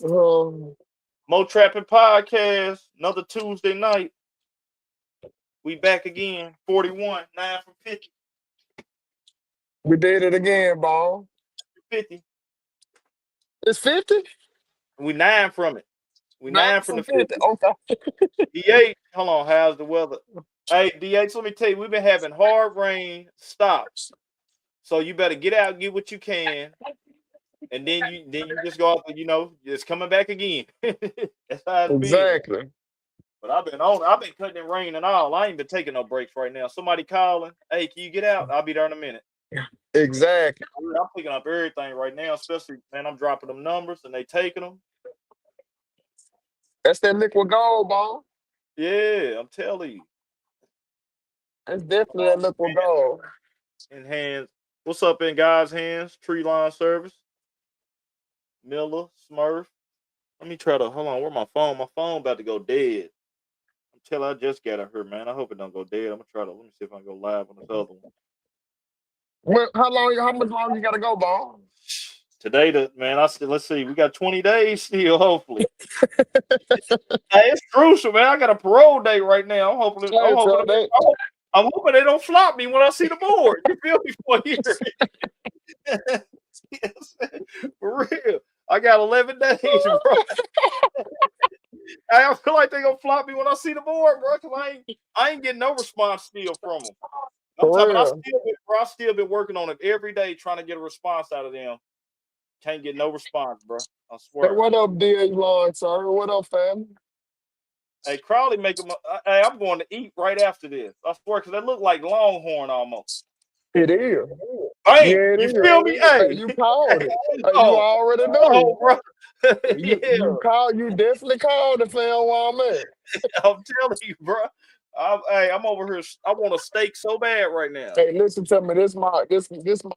Um, Mow Trappin Podcast, another Tuesday night. We back again. 41, 9 from 50. we did it again, ball. 50. It's 50? We 9 from it. We 9 9 from from the 50. 50. Okay. DH, hold on, how's the weather? Hey, DH, let me tell you, we've been having hard rain stops. So you better get out and get what you can. And then you just go off, it's coming back again. That's how it's been. Exactly. But I've been cutting in rain and all. I ain't been taking no breaks right now. Somebody calling, hey, can you get out? I'll be there in a minute. Exactly. I'm picking up everything right now, especially, man, I'm dropping them numbers and they taking them. That's that liquid gold, ball. Yeah, I'm telling you. That's definitely that liquid gold. In hands. What's up in guys' hands? Tree line service. Miller, Smurf. Let me try to hold on. Where my phone? My phone about to go dead. I'm telling you, I just got it here, man. I hope it don't go dead. I'm gonna try to let me see if I can go live on this other one. Well, how much longer you gotta go, ball? Today, let's see. We got 20 days still, hopefully. Hey, it's crucial, man. I got a parole date right now. I'm hoping they don't flop me when I see the board. You feel me for a year? Yes, for real. I got 11 days, bro. I feel like they gonna flop me when I see the board, bro. Cause I ain't getting no response still from them. I still been working on it every day, trying to get a response out of them. Can't get no response, bro. I swear. Hey, what up, DH Long, sir? What up, fam? Hey, Crowley hey, I'm going to eat right after this. I swear, because they look like Longhorn almost. It is. Hey, yeah, you feel me? Hey, you called it. You already know. Oh, bro. You definitely called it, fam, while I'm at. I'm telling you, bro. I'm over here. I want a steak so bad right now. Hey, listen to me. This my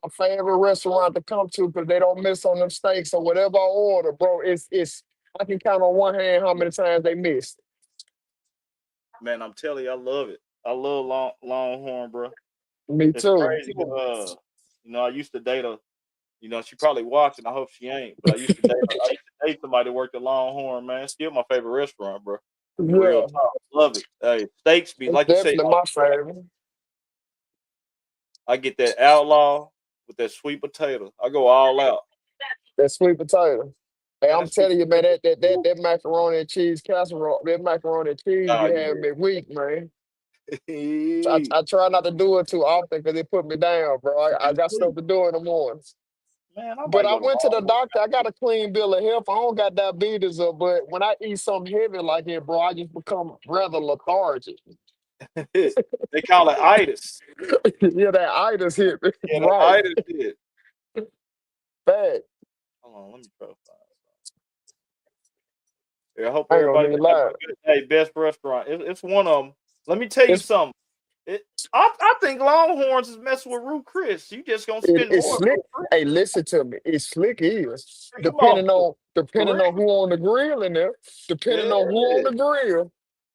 favorite restaurant to come to because they don't miss on them steaks. So whatever I order, bro, it's I can count on one hand how many times they missed. Man, I'm telling you, I love it. I love Longhorn, bro. Me it's too. Crazy. I used to date she probably watching. I hope she ain't. But I used to date somebody that worked at Longhorn, man. It's still my favorite restaurant, bro. Yeah. Real talk. Love it. Hey, steaks be like you say. Definitely my favorite. I get that outlaw with that sweet potato. I go all out. That sweet potato. Hey, I'm telling you, man, that macaroni and cheese casserole, that macaroni and cheese be having me weak, man. I try not to do it too often because it put me down, bro. I got stuff to do in the mornings. Man, but I went to the doctor. I got a clean bill of health. I don't got diabetes, but when I eat something heavy like it, bro, I just become rather lethargic. They call it itis. Yeah, that itis hit me. Yeah, that itis hit. Bad. Hold on, let me profile. Yeah, I hope everybody has a good day. Best restaurant. It's one of them. Let me tell you something. I think Longhorns is messing with Ruth Chris. You just gonna spend more. Slick. Hey, listen to me. It's slick is depending on who on the grill in there. Depending on who on the grill.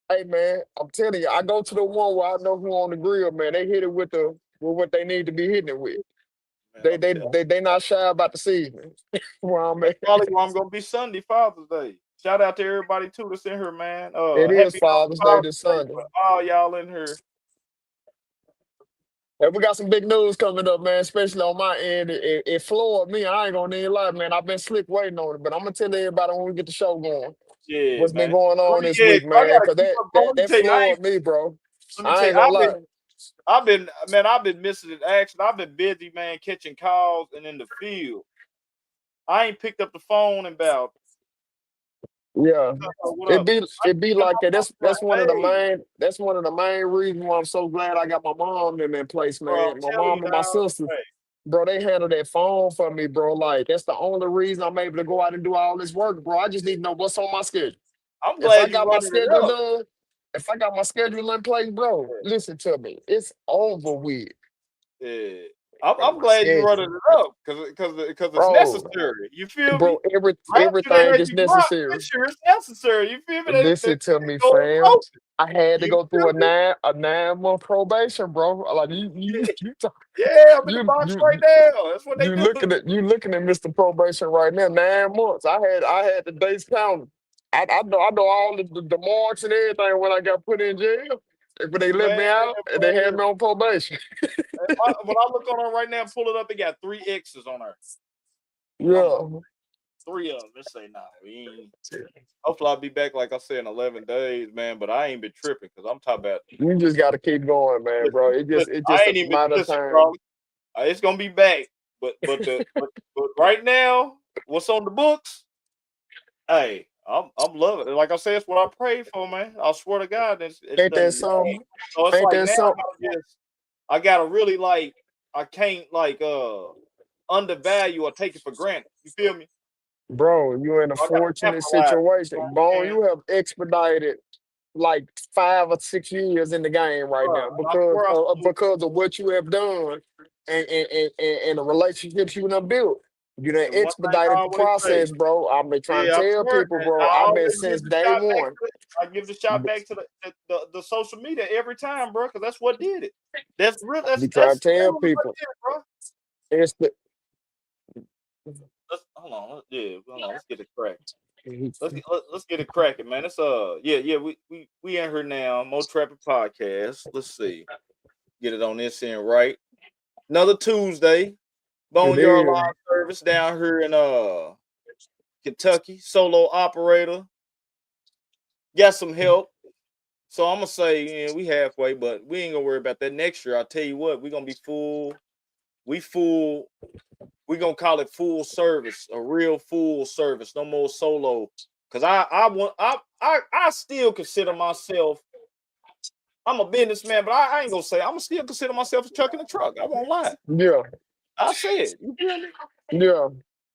Hey man, I'm telling you, I go to the one where I know who on the grill, man. They hit it with what they need to be hitting it with. Man, they not shy about the season. Where I'm at. Probably where I'm gonna be Sunday, Father's Day. Shout out to everybody too that's in here, man. It is Father's Day this Sunday. All y'all in here. And we got some big news coming up, man, especially on my end. It floored me. I ain't gonna need a lot, man. I've been slick waiting on it, but I'm gonna tell everybody when we get the show going. Yeah, what's been going on this week, man? Because that floored me, bro. I ain't gonna lie. I've been missing in action. I've been busy, man, catching calls and in the field. I ain't picked up the phone in about. Yeah, it be like that. That's one of the main reasons why I'm so glad I got my mom in that place, man. My mom and my sister, bro, they handle that phone for me, bro. Like that's the only reason I'm able to go out and do all this work, bro. I just need to know what's on my schedule. I'm glad if I got my schedule done. If I got my schedule in place, bro, listen to me. It's over with. Yeah. I'm glad you running it up because it's necessary. You feel me? Bro, everything is necessary. Sure it's necessary. You feel me? Listen to me, fam. I had to You go through a 9-month probation, bro. Like yeah, I'm in the you box you right now. That's what they you do. looking at Mr. Probation right now. 9 months. I had the days counted. I know all the marks and everything when I got put in jail. When they let Man, me out and they had bro. me on probation. When I look on her right now, pull it up, it got 3 X's on her. I'm like, Yeah. 3 of them. Let's say, nah, we ain't. Hopefully, I'll be back, like I said, in 11 days, man. But I ain't been tripping because I'm talking about. You just gotta keep going, man, bro. Listen, It I just a ain't even matter of listen, time. bro. It's gonna be back, but right now, what's on the books? Hey, I'm loving it. Like I said, it's what I prayed for, man. I swear to God, it's Ain't that done. something? So it's Ain't like that now something? I gotta really like I can't like undervalue or take it for granted. You feel me? Bro, you're in a I gotta fortunate capitalize. situation. You know what Bone, I'm saying? you have expedited like 5 or 6 years in the game right Bro, now I swear I salute because of what you have done and the relationships you done built. You done and one thing I expedited the always say. process, bro. I've been trying to Yeah, I tell swear. people, And bro. I I've been always give since the day shot back one. to I give the shot back to the social media every time, bro, because that's what did it. That's real. Be trying to That's tell literally what people. did it, bro. It's the Hold on, hold on. Let's get it cracking. Let's get it cracking, man. It's yeah. We in here now. Mow Trappin Podcast. Let's see. Get it on this end right. Another Tuesday. it Boneyard is. Live service down here in Kentucky. Solo operator. Got some help. So I'm gonna say, yeah, we halfway, but we ain't gonna worry about that next year. I'll tell you what, we're gonna be full. We full. We gonna call it full service, a real full service. No more solo. Cause I still consider myself. I'm a businessman, but I ain't gonna say I'm gonna still consider myself a truck in a truck. I won't lie. Yeah. I said, you feel me? Yeah.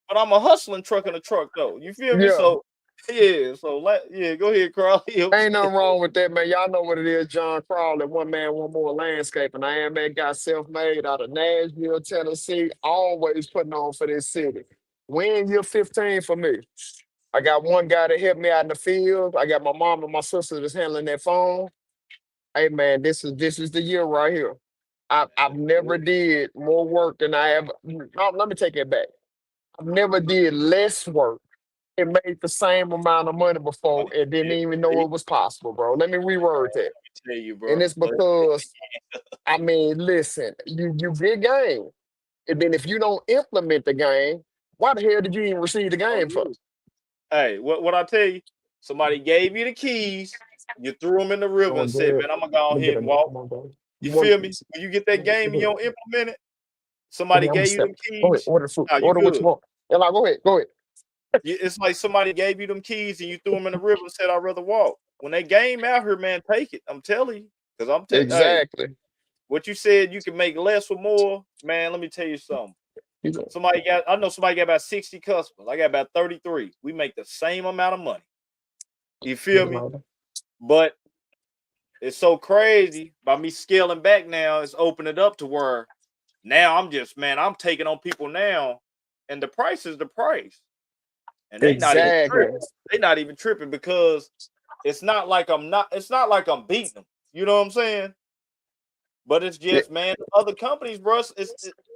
But I'm a hustling truck in a truck though. You feel me? Yeah. So yeah. So go ahead, Carl. Ain't nothing wrong with that, man. Y'all know what it is, John Crowley, one man, one more landscape. And I am that guy self-made out of Nashville, Tennessee, always putting on for this city. We in year 15 for me. I got one guy that helped me out in the field. I got my mom and my sister that's handling that phone. Hey man, this is the year right here. I've never did more work than I have. No, let me take it back. I've never did less work and made the same amount of money before and didn't even know it was possible, bro. Let me reword that. Tell you, And bro. it's because, I mean, listen, you get game. And then if you don't implement the game, why the hell did you even receive the game for? Hey, what I tell you? Somebody gave you the keys. You threw them in the river Oh, and said, good. "Man, I'm gonna go Let me ahead get a and minute. walk." Come on, bro. You One feel me? piece. When you get that game and you don't implement it, Okay, somebody I'm a gave you step. them Go ahead, keys. order food. Now you Order what you good. want. And like, go ahead, go ahead. It's like somebody gave you them keys and you threw them in the river and said, "I'd rather walk." When they game out here, man, take it. I'm telling you, because hey, Exactly. what you said you can make less or more, man. Let me tell you something. You know, I know somebody got about 60 customers. I got about 33. We make the same amount of money. You feel me? But it's so crazy by me scaling back now. It's opened it up to where now I'm taking on people now, and the price is the price, and they not even exactly. tripping. They not even tripping because it's not like I'm not. It's not like I'm beating them. You know what I'm saying? But it's Yeah, just, man, other companies, bro. I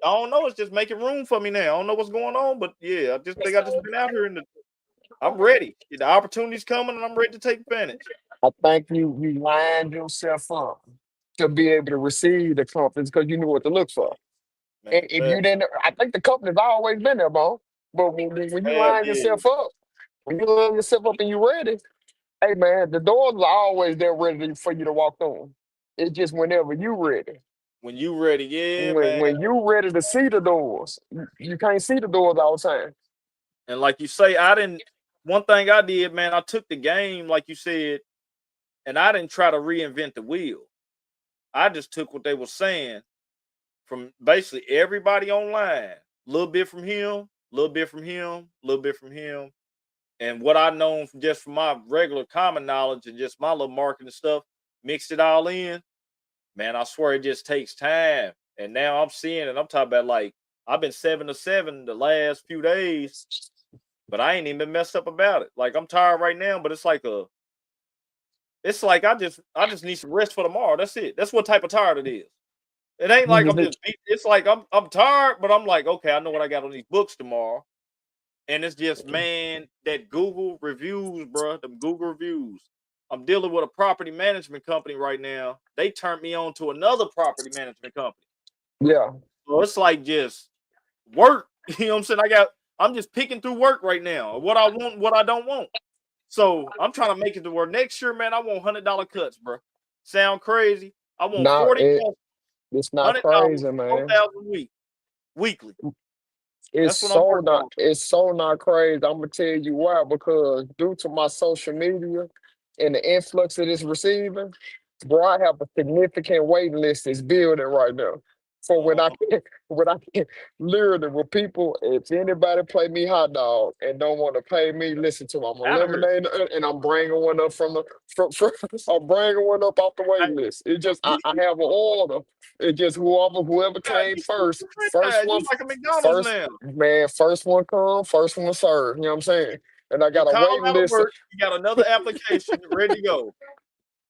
don't know. It's just making room for me now. I don't know what's going on, but yeah, I just think I just been out here and I'm ready. The opportunity's coming, and I'm ready to take advantage. I think you lined yourself up to be able to receive the confidence because you knew what to look for. And Man, if you didn't, I think the company's always been there, bro. But when you line yeah. yourself up, when you line yourself up and you ready, hey man, the doors are always there ready for you to walk through. It's just whenever you ready. When you ready, yeah, When man. when you ready to see the doors, you can't see the doors all the time. And like you say, I didn't. One thing I did, man, I took the game, like you said, and I didn't try to reinvent the wheel. I just took what they were saying from basically everybody online. A little bit from him, a little bit from him, a little bit from him. And what I known from just from my regular common knowledge and just my little marketing stuff, mixed it all in. Man, I swear it just takes time. And now I'm seeing it. I'm talking about like I've been 7-7 the last few days, but I ain't even been messed up about it. Like I'm tired right now, but it's like it's like I just need some rest for tomorrow. That's it. That's what type of tired it is. It ain't like I'm just. It's like I'm tired, but I'm like, okay, I know what I got on these books tomorrow, and it's just that Google reviews, bro. Them Google reviews. I'm dealing with a property management company right now. They turned me on to another property management company. Yeah. So it's like just work. You know what I'm saying? I'm just picking through work right now. What I want, what I don't want. So I'm trying to make it to where next year, man, I want $100 cuts, bro. Sound crazy? I want Now 40 customers, it's not $100, crazy, man. 4,000 weekly. That's what I'm working on. It's so not crazy. I'm gonna tell you why, because due to my social media and the influx it is receiving, bro, I have a significant waiting list that's building right now. For when I can literally with people, if anybody play me hot dog and don't want to pay me, listen to me. I'm eliminating it and I'm bringing one up from I'm bringing one up off the waiting list. It just I have an order. It just whoever came first, first You one, like a McDonald's first now. man, first one come, first one serve. You know what I'm saying? And I You got a call waiting out of list. work, you got another application ready to go.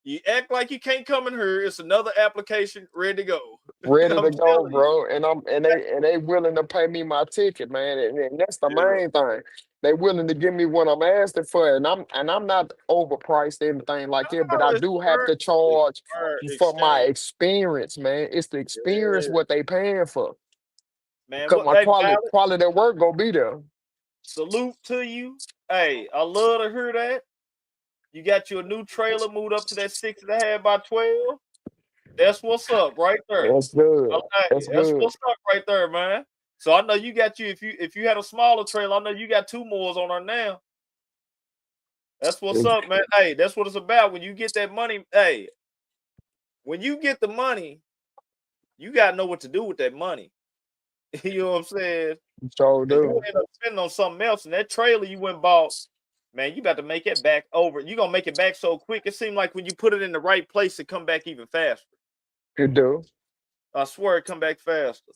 You act like you can't come in here. It's another application ready to go. Ready I'm to go, telling you. bro. And they willing to pay me my ticket, man. And that's the Yeah. main thing. They willing to give me what I'm asking for. And I'm not overpriced or anything like that, but No, I it's do have fair. to charge Fair for my exchange. experience, man. It's the experience Yeah. what they paying for. Man, Cause what my hey Valid, quality of work gonna be there. salute to you. Hey, I love to hear that. You got your new trailer moved up to that 6.5 by 12. That's what's up right there. That's good. Okay, That's that's good. what's up right there, man. So I know you got you if you had a smaller trailer, I know you got two more on her now. That's what's up, man. Hey, that's what it's about. When you get that money, hey, when you get the money, you gotta know what to do with that money. You know what I'm saying? So Because you do. end up spending on something else, and that trailer you went and bought, man, you about to make it back over. You gonna make it back so quick. It seemed like when you put it in the right place, it come back even faster. It do. I swear it come back faster.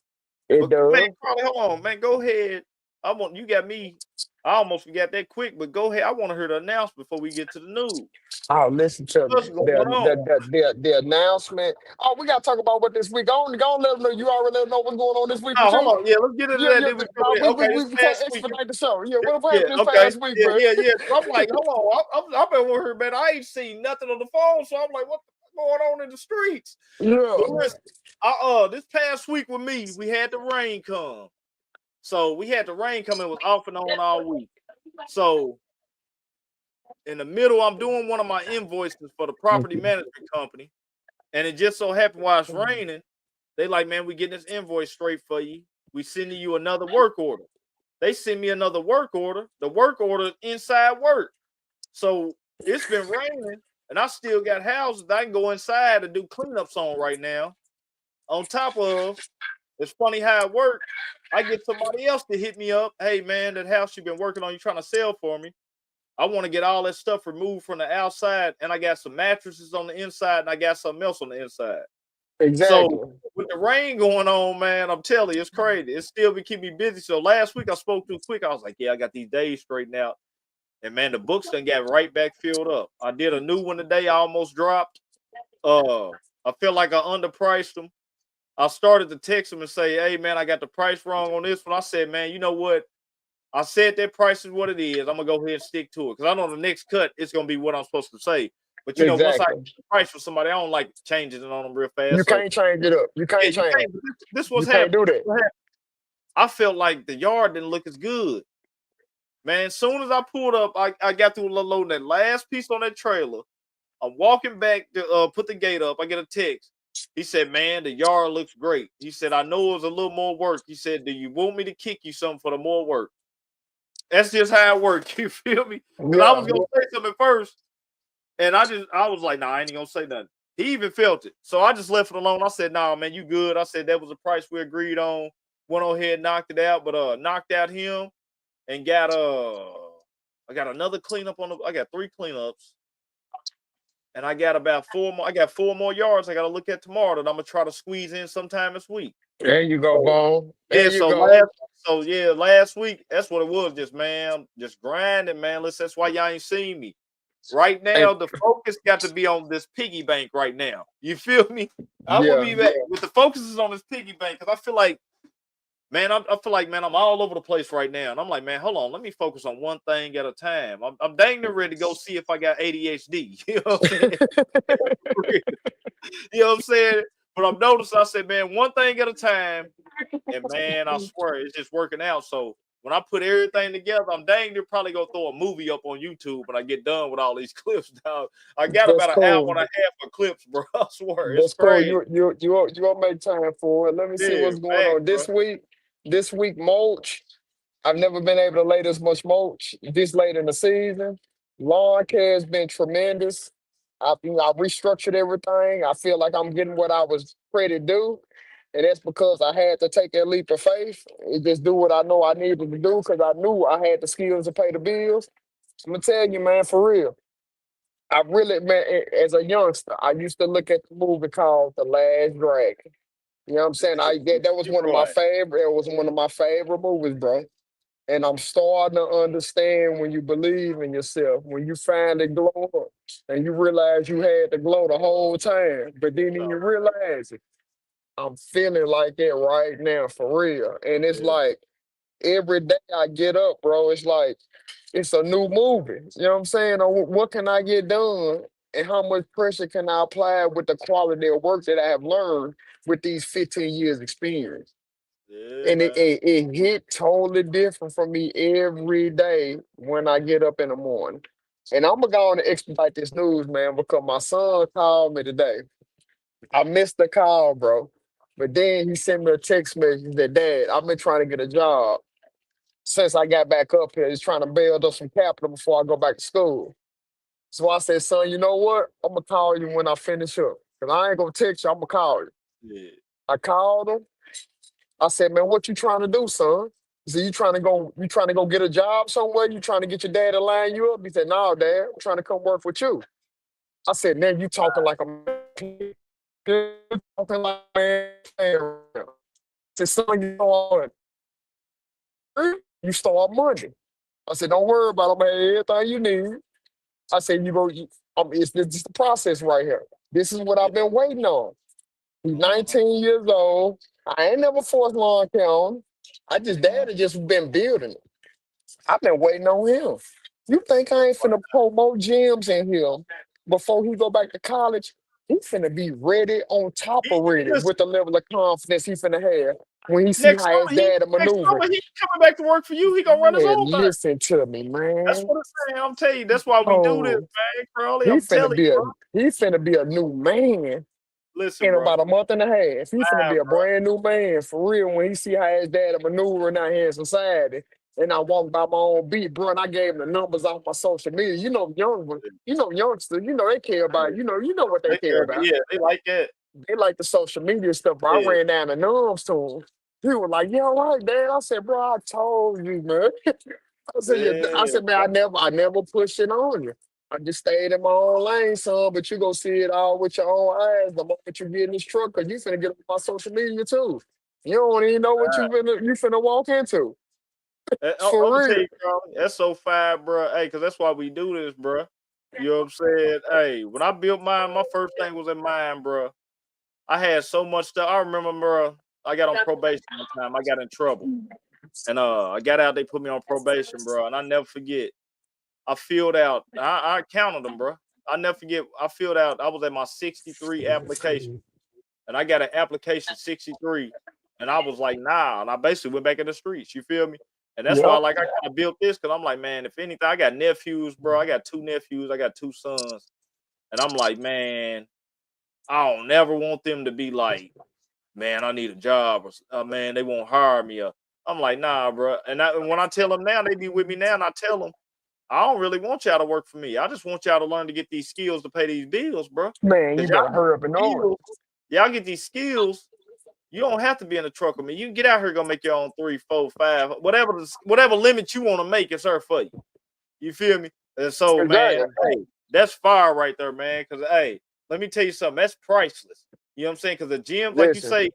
It But man, does. Carly, hold on, man. Go ahead. I want you got me. I almost forgot that quick, but go ahead. I want to hear the announcement before we get to the news. Oh, listen to me. What's going on? The announcement. Oh, we gotta talk about what this week. Go on, let them know. You already let them know what's going on this week Oh, with hold you. on. Yeah, let's get into Yeah, that. yeah. Then we Nah, okay. This we can't past week. expedite the show. Yeah, what Yeah, happened this okay. past week, Yeah, bro? yeah, yeah. So I'm like, hold on. I've been over here, man. I ain't seen nothing on the phone. So I'm like, what's going on in the streets? But Yeah. listen, this past week with me, we had the rain come. So we had the rain come. It was off and on all week. So in the middle, I'm doing one of my invoices for the property management company. And it just so happened while it's raining, they like, man, we getting this invoice straight for you. We sending you another work order. They send me another work order. The work order is inside work. So it's been raining, and I still got houses that I can go inside and do cleanups on right now. On top of, it's funny how it works. I get somebody else to hit me up. Hey, man, that house you've been working on, you trying to sell for me. I want to get all that stuff removed from the outside, and I got some mattresses on the inside, and I got something else on the inside. So Exactly. with the rain going on, man, I'm telling you, it's crazy. It still be keep me busy. So last week I spoke too quick. I was like, yeah, I got these days straightened out. And man, the books done got right back filled up. I did a new one today. I almost dropped. I feel like I underpriced them. I started to text them and say, hey man, I got the price wrong on this one. I said, man, you know what? I said that price is what it is. I'm gonna go ahead and stick to it because I know the next cut it's gonna be what I'm supposed to say. But you know, once I get Exactly. the price for somebody, I don't like changing it on them real You fast. So can't change it up. You yeah, can't you change. can't. This You was can't happening. do that. I felt like the yard didn't look as good. Man, as soon as I pulled up, I got through loading that last piece on that trailer. I'm walking back to put the gate up. I get a text. He said, man, the yard looks great. He said, I know it was a little more work. He said, do you want me to kick you something for the more work? That's just how it works. You feel me? Because I Yeah. was going to say something at first. And I was like, nah, I ain't going to say nothing. He even felt it. So I just left it alone. I said, nah, man, you good. I said, that was a price we agreed on. Went on ahead, knocked it out, but knocked out him and got I got another cleanup I got 3 cleanups. And I got about 4 more. I got 4 more yards I got to look at tomorrow that I'm gonna try to squeeze in sometime this week. There you go, So Bone. There yeah, you go. last week that's what it was. Just man, just grinding, man. That's why y'all ain't seen me. Right And now, the focus got to be on this piggy bank right now. You feel me? I will yeah, be back with the focus is on this piggy bank because I feel like, man, I feel like, man, I'm all over the place right now. And I'm like, man, hold on, let me focus on one thing at a time. I'm dang near ready to go see if I got ADHD. You know what I'm saying? You know what I'm saying? But I'm noticing, I said, man, one thing at a time. And man, I swear it's just working out. So when I put everything together, I'm dang near probably gonna throw a movie up on YouTube when I get done with all these clips. Now I got that's about an hour and cool. a half of clips, bro. I swear it's That's cool. crazy. You'll make time for it. Let me see Yeah, what's going back, on bro. this week. This week, mulch. I've never been able to lay this much mulch this late in the season. Lawn care has been tremendous. I restructured everything. I feel like I'm getting what I was ready to do. And that's because I had to take that leap of faith and just do what I know I needed to do because I knew I had the skills to pay the bills. I'm gonna tell you, man, for real. I really, man, as a youngster, I used to look at the movie called The Last Dragon. You know what I'm saying? That was You're one of my right. favorite. It was one of my favorite movies, bro. And I'm starting to understand when you believe in yourself, when you finally glow up and you realize you had the glow the whole time, but then you realize it. I'm feeling like that right now for real. And it's Yeah, like every day I get up, bro, it's like it's a new movie. You know what I'm saying? Or what can I get done? And how much pressure can I apply with the quality of work that I have learned with these 15 years experience? yeah, And it, man. it, it hit totally different for me every day when I get up in the morning. And I'm gonna go on and expedite this news, man, because my son called me today. I missed the call, bro. But then he sent me a text message that, Dad, I've been trying to get a job since I got back up here. He's trying to build up some capital before I go back to school. So I said, son, you know what? I'm gonna call you when I finish up. Cause I ain't gonna text you, I'm gonna call you. Yeah, I called him. I said, man, what you trying to do, son? He said, you trying to go get a job somewhere? You trying to get your dad to line you up? He said, no, Dad, I'm trying to come work with you. I said, man, you talking like a man. You talking like a man. I said, son, you start Monday. I said, don't worry about it, man. Everything you need. I said, it's the process right here. This is what yeah. I've been waiting on. He's Uh-huh. 19 years old. I ain't never forced lawn care on him. Uh-huh. Dad has just been building it. I've been waiting on him. You think I ain't finna promote gyms in here before he go back to college? He finna be ready on top of ready Listen, with the level of confidence he finna have when he see next how his summer, he dad next maneuver. summer he coming back to work for you. He gonna run his Man, own thing. listen to me, That's man. what I'm saying. I'm telling you, that's why we do this, Oh, man, Crowley. he I'm finna telling you, be a bro. he finna be a new man Listen, in bro. about a month and a half. He finna Nah, be a bro. brand new man for real when he see how his dad maneuvering out here in society. And I walk by my own beat, bro, and I gave him the numbers off my social media. Youngsters, they care about, what they They care care, but about. yeah, they like that. They like the social media stuff, but I Yeah, ran down the numbers to him. He was like, yeah, all right, Dad. I said, bro, I told you, man. I yeah, said, man, bro. I never pushed it on you. I just stayed in my own lane, son, but you gonna see it all with your own eyes the moment you get in this truck, cause you finna get on my social media too. You don't even know what you finna walk into. I'm For gonna tell real. you, Crowley, that's so fine, bro. Hey, cause that's why we do this, bro. You know what I'm saying? Hey, when I built mine, my first thing was in mine, bro. I had so much stuff. I remember, bro. I got on probation one time. I got in trouble, and I got out. They put me on probation, bro. And I never forget. I filled out. I counted them, bro. I never forget. I filled out. I was at my 63 application, and I got an application 63, and I was like, nah. And I basically went back in the streets. You feel me? And that's why, Yep. like, I kind of built this because I'm like, man, if anything, I got nephews, bro. I got two nephews. I got two sons, and I'm like, man, I don't never want them to be like, man, I need a job, or man, they won't hire me. I'm like, nah, bro. And when I tell them now, they be with me now, and I tell them, I don't really want y'all to work for me. I just want y'all to learn to get these skills to pay these bills, bro. Man, you Because y'all better get hurry up and these know it. skills, y'all get these skills. You don't have to be in a truck with me. You can get out here, go make your own 3, 4, 5, whatever limit you want to make. It's her for you. You feel me? And so, man, Exactly. hey, that's fire right there, man. Because hey, let me tell you something. That's priceless. You know what I'm saying? Because the gym, like you Listen, say,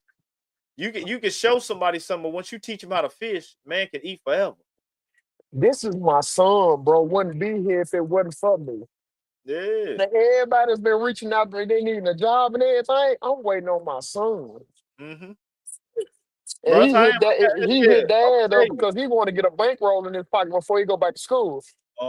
you can show somebody something, but once you teach them how to fish, man can eat forever. this is my son, bro. Wouldn't be here if it wasn't for me. Yeah. Everybody's been reaching out, they needing a job and everything. I'm waiting on my son. Mm-hmm. And Bro, that's how I am. he Yeah, hit I'm dad gonna up tell you. because he want to get a bankroll in his pocket before he go back to school.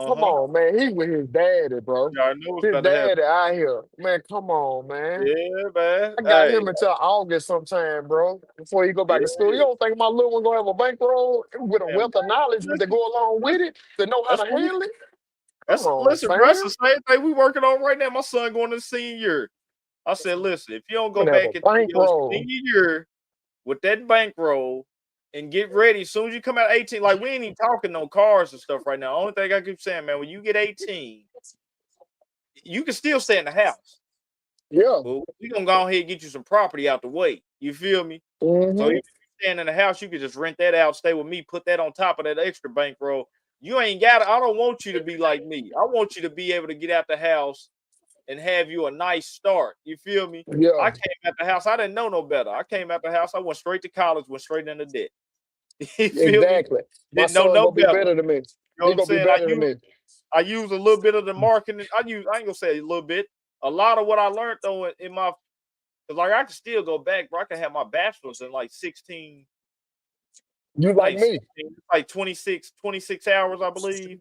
Come Uh-huh. on, man. He with his daddy, bro. Yeah, I know what's His about to happen. daddy out here. Man, come on, man. Yeah, man. I got Hey, him until August sometime, bro, before he go back to school. You yeah, don't think my little one gonna have a bankroll with a man. wealth of knowledge to Listen, go along with listen. it, to know how That's to what we. handle it? Come That's on, listen, bro. That's fam. the same thing we working on right now. My son going to the senior year. I said, listen, if you don't I'm go gonna have a back into your bankroll. senior year with that bankroll and get ready as soon as you come out 18, like we ain't even talking no cars and stuff right now. Only thing I keep saying, man, when you get 18, you can still stay in the house. Yeah. But we gonna go ahead and get you some property out the way. You feel me? So if Mm-hmm. you stand in the house, you can just rent that out, stay with me, put that on top of that extra bankroll. You ain't got it. I don't want you to be like me. I want you to be able to get out the house and have you a nice start. You feel me? Yeah. I came out the house. I didn't know no better. I came out the house. I went straight to college, went straight into debt. You feel me? Exactly. My Didn't know son no gonna be better. better than me. You know what He I'm gonna be saying? better than me. I use a little bit of the marketing. I ain't gonna say a little bit. A lot of what I learned though in my, cause like I can still go back, bro. I can have my bachelor's in like 16, You like me. like 26 hours, I believe.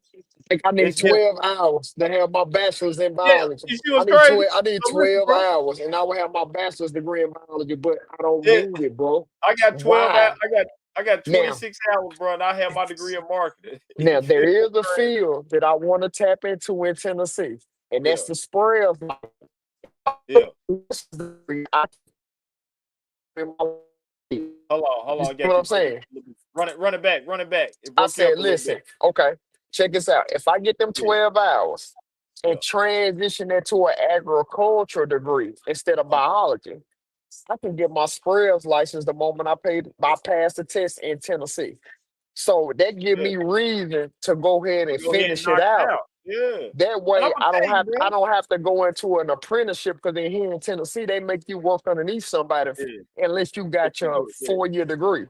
Like I need It's just 12 hours to have my bachelor's in yeah. biology. You see what's crazy? I need So listen, 12 bro. hours and I will have my bachelor's degree in biology, but I don't Yeah, need it, bro. I got 12 Why? hours. I got Now, 26 hours, bro, and I have my degree in marketing. You now there feel me? is a field that I want to tap into in Tennessee, and Yeah, that's the spread. yeah. I Hold You on. see I what got you I'm breaking saying? up a little bit. Run it back. It I broke you said, up a little listen, bit. okay, check this out. If I get them Yeah, 12 hours yeah. and transition that to an agricultural degree instead of Uh-huh. biology, I can get my spreads license the moment I pass the test in Tennessee. So that give Yeah. me reason to go ahead and Go ahead and finish it knock it out. out. Yeah. That And I'm way gonna tell you, bro. I don't have to go into an apprenticeship because in here in Tennessee they make you work underneath somebody Yeah. unless you But got you your do it, yeah. 4-year degree.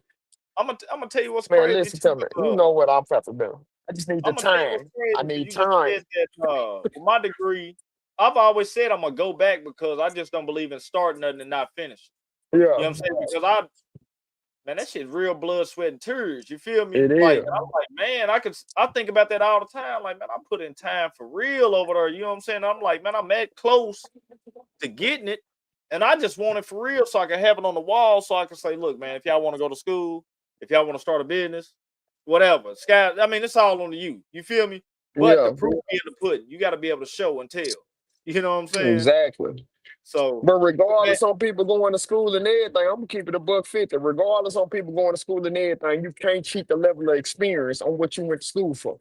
I'm gonna tell you what's Man, crazy listen too. to me. You know what I'm about to do. I just need the I'm gonna tell you what's time. I crazy because need you just said time. that with my degree, I've always said I'm gonna go back because I just don't believe in starting nothing and not finishing. You Yeah, know what I'm saying? Because man, that shit real blood, sweat, and tears. You feel me? it Like is. I'm like, man, I think about that all the time. Like, man, I put in time for real over there. You know what I'm saying? I'm like, man, I'm that close to getting it. And I just want it for real so I can have it on the wall so I can say, look, man, if y'all want to go to school, if y'all want to start a business, whatever. Sky, I mean, it's all on you. You feel me? But the Yeah, proof be in the pudding. You got to be able to show and tell. You know what I'm saying? exactly. So, But man, regardless on people going to school and everything, I'm gonna keep it a buck 50. Regardless on people going to school and everything, you can't cheat the level of experience on what you went to school for.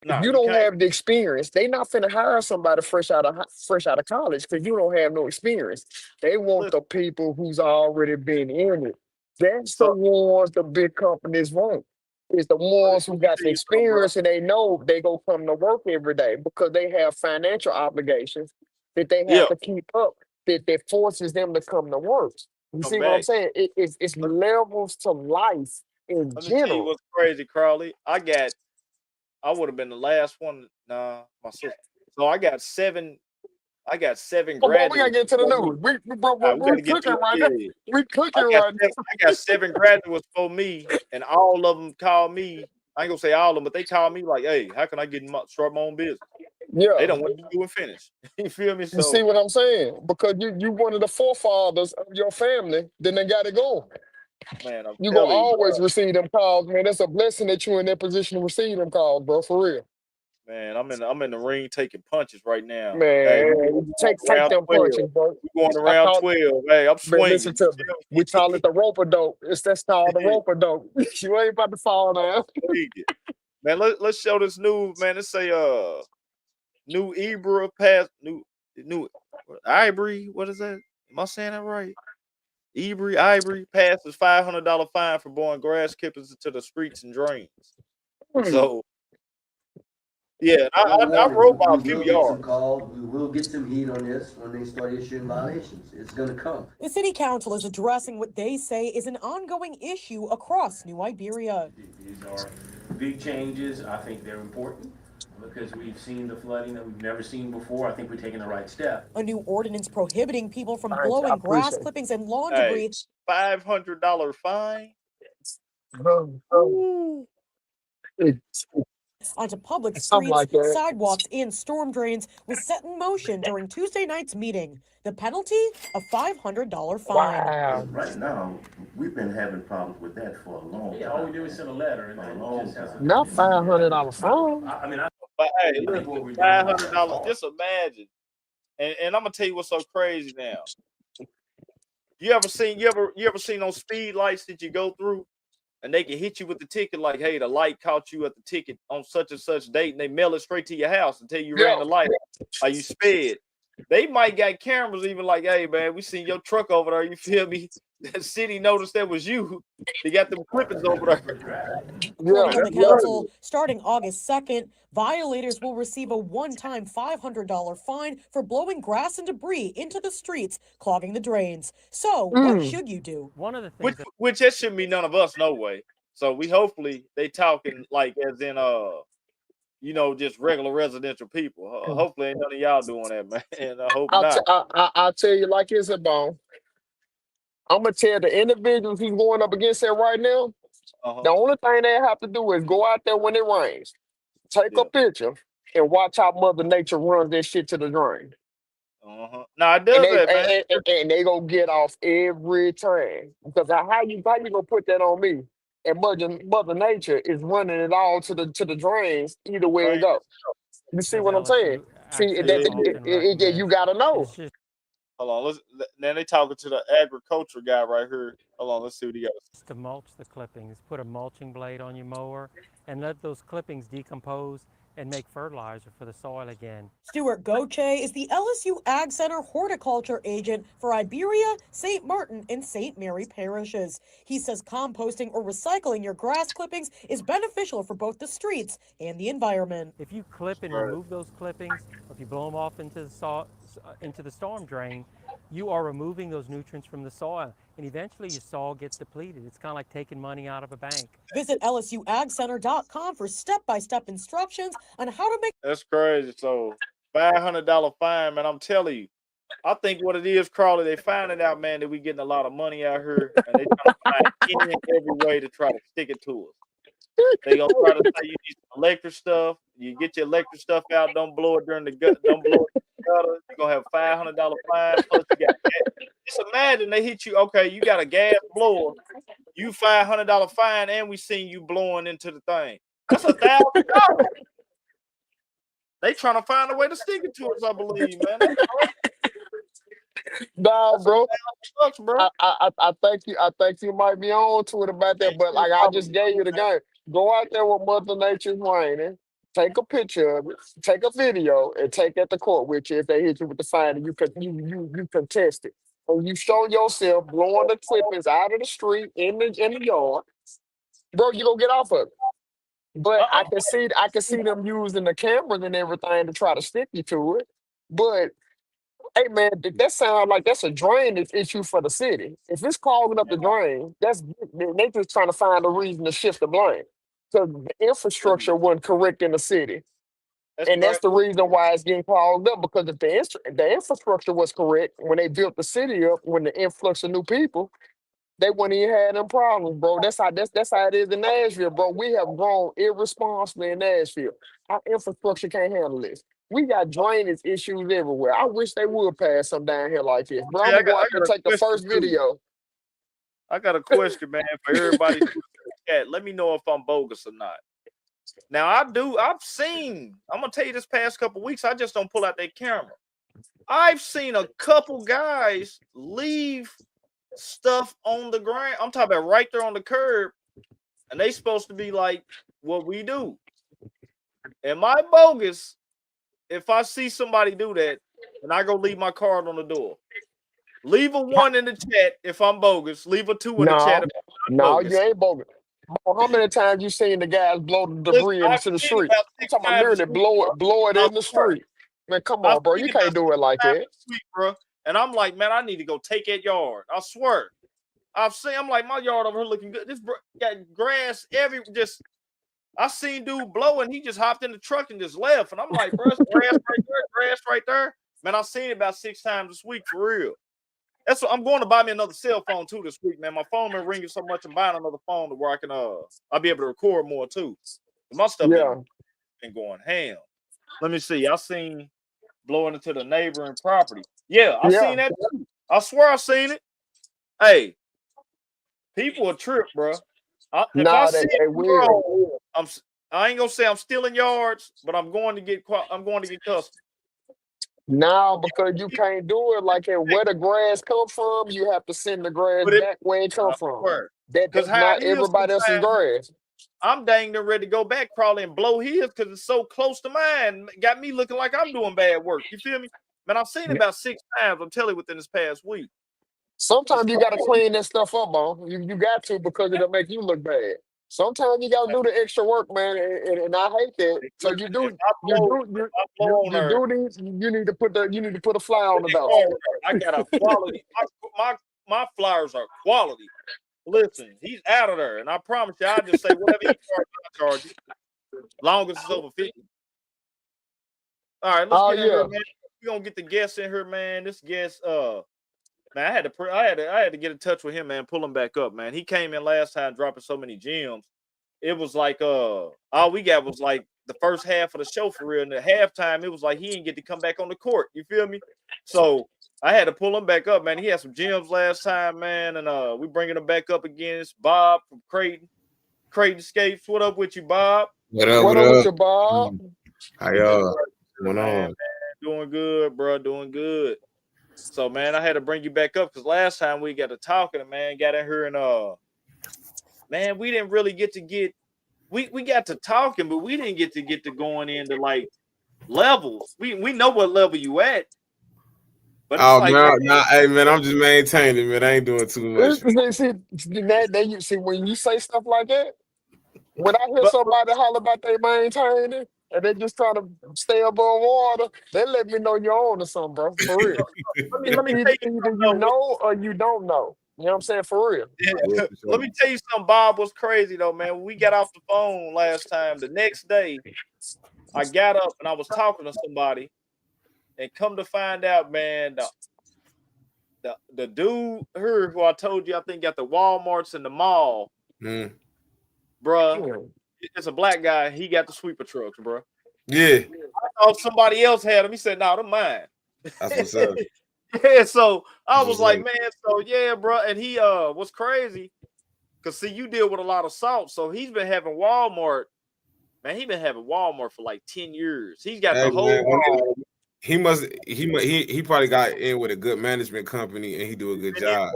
If nah, you you don't can't. have the experience, they not finna hire somebody fresh out of college because you don't have no experience. They want Listen, the people who's already been in it. That's the so ones the big companies want. It's the ones let who me got tell the you something, bro. experience and they know they go come to work every day because they have financial obligations that they Yeah, have to keep up that forces them to come to work. You come see what I'm back. saying? It's Let, levels to life in let me tell you general. what's crazy, Crowley. I would have been the last one. Nah, my sister. So I got seven Come on, we gotta graduates get to the before me. news. Bro, We got we to get cooking to it. right now. Yeah. We cooking right now. I got seven graduates for me, and all of them call me. I ain't gonna say all of them, but they call me like, "Hey, how can I start my own business?" They Yeah, don't want to do and finish. You feel me? you see So, what I'm saying? Because you one of the forefathers of your family, then they got it going. man, I'm You gonna telling you, bro. always receive them calls, man. That's a blessing that you in that position to receive them calls, bro. For real, Man, I'm in the ring taking punches right now. Hey, man. we Take going around them 12. punches, bro. We going I around call, 12. Hey, I'm man. swinging. Listen to me. You We call feel it the roper dope. That's called the me? roper dope. You ain't about to fall down. Swinging. Man, let's show this new man. Let's say new Ibra pass new Ivory. What is that? Am I saying that right? Ivory passes $500 fine for blowing grass clippings into the streets and drains. Hmm. So yeah, No I warning, rode by we a few will get some yards. calls. We will get some heat on this when they start issuing violations. It's going to come. The city council is addressing what they say is an ongoing issue across New Iberia. These are big changes. I think they're important. because we've seen the flooding that we've never seen before. I think we're taking the right step. A new ordinance prohibiting people from I blowing grass appreciate it. clippings and lawn Hey, debris $500 fine. Ooh. It's onto public something streets, like that. sidewalks, and storm drains was set in motion during Tuesday night's meeting. The penalty? A $500 fine. Wow. Right now, we've been having problems with that for a long time. Yeah, all we do is send a letter, and A then long it just has time. a. Not $500 fine. I mean, But hey, I think listen, what we're doing $500. is Just imagine. And I'm gonna tell you what's so crazy now. You ever seen those speed lights that you go through and they can hit you with the ticket like, hey, the light caught you at the ticket on such and such date, and they mail it straight to your house until you ran the light or you sped. They might got cameras even like, hey man, we seen your truck over there. You feel me? The city noticed that was you. They got them clippings over there. According to the Yeah. council, starting August 2nd, violators will receive a one-time $500 fine for blowing grass and debris into the streets, clogging the drains. So, what should you do? One of the things Which that shouldn't be none of us, no way. So we hopefully they talking like as in just regular residential people. Hopefully ain't none of y'all doing that, man. And I hope not. I'll tell you like it's a bone. I'm gonna tell the individuals who's going up against it right now. Uh-huh. The only thing they have to do is go out there when it rains, take Yeah. a picture, and watch how Mother Nature runs this shit to the drain. Uh-huh. Now it does that, man. And they gonna get off every time because how you gonna put that on me? And Mother Nature is running it all to the drains either way it Right. goes. You see that what I'm saying? LSU See actually that often you recommends gotta know. is just Hold on. Now they talking to the agriculture guy right here. Hold on, let's see what he got. to mulch the clippings. Put a mulching blade on your mower and let those clippings decompose and make fertilizer for the soil again. Stuart Goche is the LSU Ag Center horticulture agent for Iberia, St. Martin, and St. Mary parishes. He says composting or recycling your grass clippings is beneficial for both the streets and the environment. If you clip and remove those clippings, or if you blow them off into the storm drain, you are removing those nutrients from the soil, and eventually your soil gets depleted. It's kind of like taking money out of a bank. Visit lsuagcenter.com for step-by-step instructions on how to make. That's crazy. So $500 fine, man. I'm telling you. I think what it is, Crawley, they finding out, man, that we getting a lot of money out here, and they trying to find any and every way to try to stick it to us. They gonna try to say you need some electric stuff. You get your electric stuff out. Don't blow it during the gut. Don't blow it in the gutter. You're gonna have $500 fine. Plus you got gas. Just imagine they hit you. Okay, you got a gas blower. You $500 fine, and we seen you blowing into the thing. That's $1,000. They trying to find a way to stick it to us, I believe, man. Nah, bro. Bucks, bro. I think you might be on to it about that, but like I just gave you the game. Go out there with Mother Nature's raining, take a picture of it, take a video, and take it to court with you if they hit you with the fine and you contest it. And you show yourself blowing the clippings out of the street in the yard, bro, you gonna get off of it. But I can see them using the cameras and everything to try to stick you to it. But hey man, that sounds like that's a drainage issue for the city. If it's clogging up the drain, they just trying to find a reason to shift the blame. So the infrastructure wasn't correct in the city. And that's the reason why it's getting clogged up because if the infrastructure was correct when they built the city up, when the influx of new people, they wouldn't even have them problems, bro. That's how it is in Nashville, bro. We have grown irresponsibly in Nashville. Our infrastructure can't handle this. We got drainage issues everywhere. I wish they would pass some down here like this, bro. I'm gonna go out there and take the first video. I got a question, man, for everybody in the chat. Let me know if I'm bogus or not. Now I've seen, I'm gonna tell you this past couple weeks, I just don't pull out that camera. I've seen a couple guys leave stuff on the ground. I'm talking about right there on the curb, and they supposed to be like what we do. Am I bogus if I see somebody do that and I go leave my card on the door? Leave a 1 in the chat if I'm bogus. Leave a 2 in the chat if I'm bogus. You ain't bogus. How many times you seen the guys blow the debris into the street? I'm talking about literally blow it in the street. Man, come on, bro. You can't do it like that. Bro. And I'm like, man, I need to go take that yard. I swear. I'm like, my yard over here looking good. This got grass I seen dude blow and he just hopped in the truck and just left. And I'm like, bro, it's grass right there. Man, I've seen it about 6 times this week for real. That's what I'm going to buy me another cell phone too this week, man. My phone been ringing so much. I'm buying another phone to where I can I'll be able to record more too. My stuff been going ham. Let me see. I seen blowing into the neighboring property. Yeah, I seen that too. I swear I seen it. Hey, people are trip, bro. If I see it wrong, I ain't gonna say I'm stealing yards, but I'm going to get custom. Now, because you can't do it like where the grass come from, you have to send the grass back where it come from. That's not everybody else's grass. I'm dang near ready to go back probably and blow his because it's so close to mine. Got me looking like I'm doing bad work. You feel me? Man, I've seen it about 6 times. I'm telling you within this past week. Sometimes you got to clean that stuff up, bro. You got to because it'll make you look bad. Sometimes you got to do the extra work, man, and I hate that. So you need to put a fly on the door. I got a quality. My flyers are quality. Listen, he's out of there, and I promise you, I'll just say whatever he charge you. Long as it's over 50. All right, let's get in here, man. We're gonna get the guest in here, man. This guest, man, I had to get in touch with him, man. Pull him back up, man. He came in last time dropping so many gems. It was like all we got was like the first half of the show for real. And the halftime, it was like he didn't get to come back on the court. You feel me? So I had to pull him back up, man. He had some gems last time, man, and we bringing him back up again. It's Bob from CraytonScapes. What up with you, Bob? What up with you, Bob? How y'all? What's going on? Man, doing good, bro. Doing good. So, man, I had to bring you back up because last time we got to talking, man, got in here and man, we didn't really we got to talking, but we didn't get to going into like levels. We know what level you at. But hey man, I'm just maintaining, man. I ain't doing too much. See, when you say stuff like that, when I hear somebody holler about they maintaining and they just trying to stay above water, they let me know you're on to something, bro. For real. let me either you know or you don't know. You know what I'm saying? For real. Yeah. Let me tell you something, Bob, was crazy though, man. When we got off the phone last time, the next day, I got up and I was talking to somebody, and come to find out, man, the dude here who I told you I think got the Walmarts in the mall, bruh, it's a black guy. He got the sweeper trucks, bruh. Yeah. I thought somebody else had them. He said, "No, they're mine." That's what's up. Yeah, so I was like, man, so yeah, bro. And he was crazy because see, you deal with a lot of salt, so he's been having Walmart. Man, he's been having Walmart for like 10 years. He's got the whole. He probably got in with a good management company and he do a good job.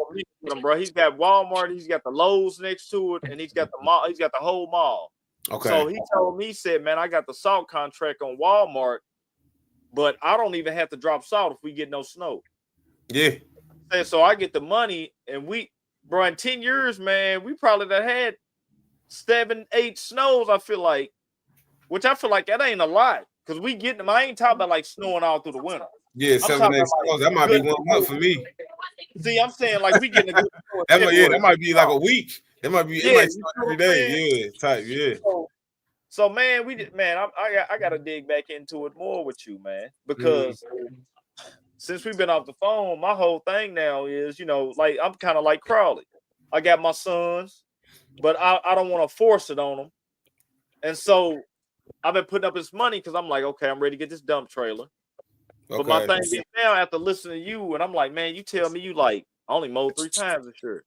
Bro, he's got Walmart, he's got the Lowe's next to it, and he's got the mall. He's got the whole mall. Okay. So he told me, he said, man, I got the salt contract on Walmart, but I don't even have to drop salt if we get no snow. Yeah. And so I get the money, and bro, in 10 years, man, we probably done had 7, 8 snows, I feel like, which I feel like that ain't a lot. Because we getting them. I ain't talking about like snowing all through the winter. Yeah, 7, 8 snows. That might be 1 month for me. See, I'm saying like we getting a good that might be like a week. That might be it might start every day. Yeah, type, yeah. So man, I gotta dig back into it more with you, man. Because since we've been off the phone, my whole thing now is, like I'm kind of like Crowley. I got my sons, but I don't want to force it on them. And so I've been putting up this money because I'm like, okay, I'm ready to get this dump trailer. Okay. But my thing is now after listening to you, and I'm like, man, you tell me you like I only mowed 3 times this year.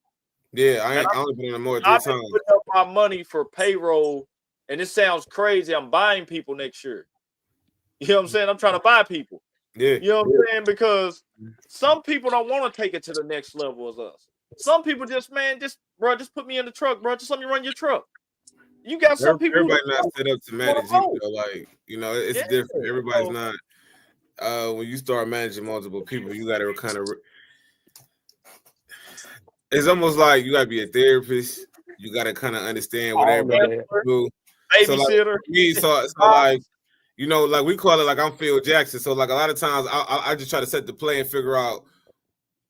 Yeah, I only been in the mow 3 times. I've been putting up my money for payroll, and it sounds crazy. I'm buying people next year. You know what I'm saying? I'm trying to buy people. Yeah. You know what I'm saying? Because some people don't want to take it to the next level as us. Some people just put me in the truck, bro. Just let me run your truck. You got some people. Everybody not set up to manage it's different. Everybody's not. When you start managing multiple people, you got to kind of. It's almost like you got to be a therapist. You got to kind of understand what everybody do. Babysitter. So like, like we call it like I'm Phil Jackson. So like a lot of times I just try to set the play and figure out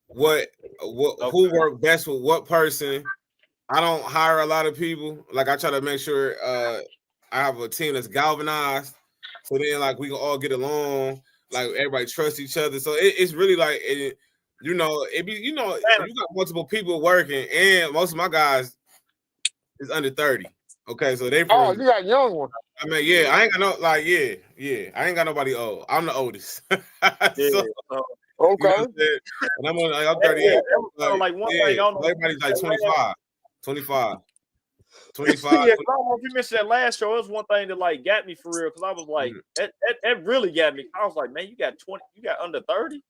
who work best with what person. I don't hire a lot of people. Like I try to make sure I have a team that's galvanized. So then, like, we can all get along. Like, everybody trusts each other. So it's really like, if you got multiple people working, and most of my guys is under 30. Okay, so they Oh, you got young one. I mean, yeah, I ain't got no I ain't got nobody old. I'm the oldest. So, Okay. you know what I'm saying? And I'm 38. Like one thing I don't know. Everybody's like 25. 25. Yeah, I don't know if you mentioned that last show. It was one thing that like got me for real because I was like, that really got me. I was like, man, you got under 30,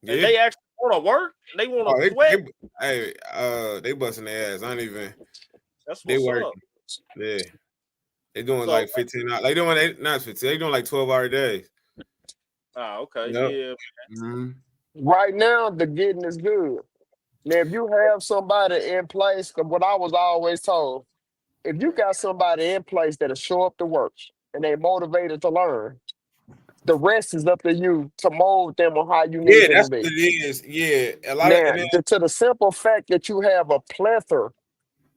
and they actually want to work. And they want to sweat. They busting their ass. I don't even. That's they what's working. up. Yeah, they doing like 15 hours. They doing not 15. They doing like 12-hour days. Okay. Yep. Yeah. Mm-hmm. Right now, the getting is good. Now, if you have somebody in place, because what I was always told, if you got somebody in place that'll show up to work and they motivated to learn, the rest is up to you to mold them on how you need them That's to be. what it is. Yeah, a lot Now, to the simple fact that you have a plethora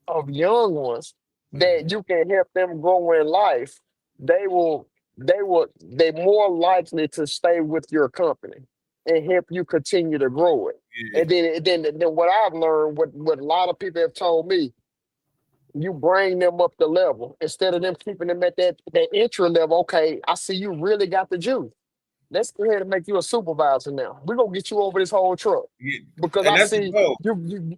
of young ones that you can help them grow in life, they're more likely to stay with your company and help you continue to grow it. Yeah. And then what I've learned, what a lot of people have told me, you bring them up the level instead of them keeping them at that entry level. Okay, I see you really got the juice. Let's go ahead and make you a supervisor now. We're gonna get you over this whole truck. Yeah. Because And I that's see the you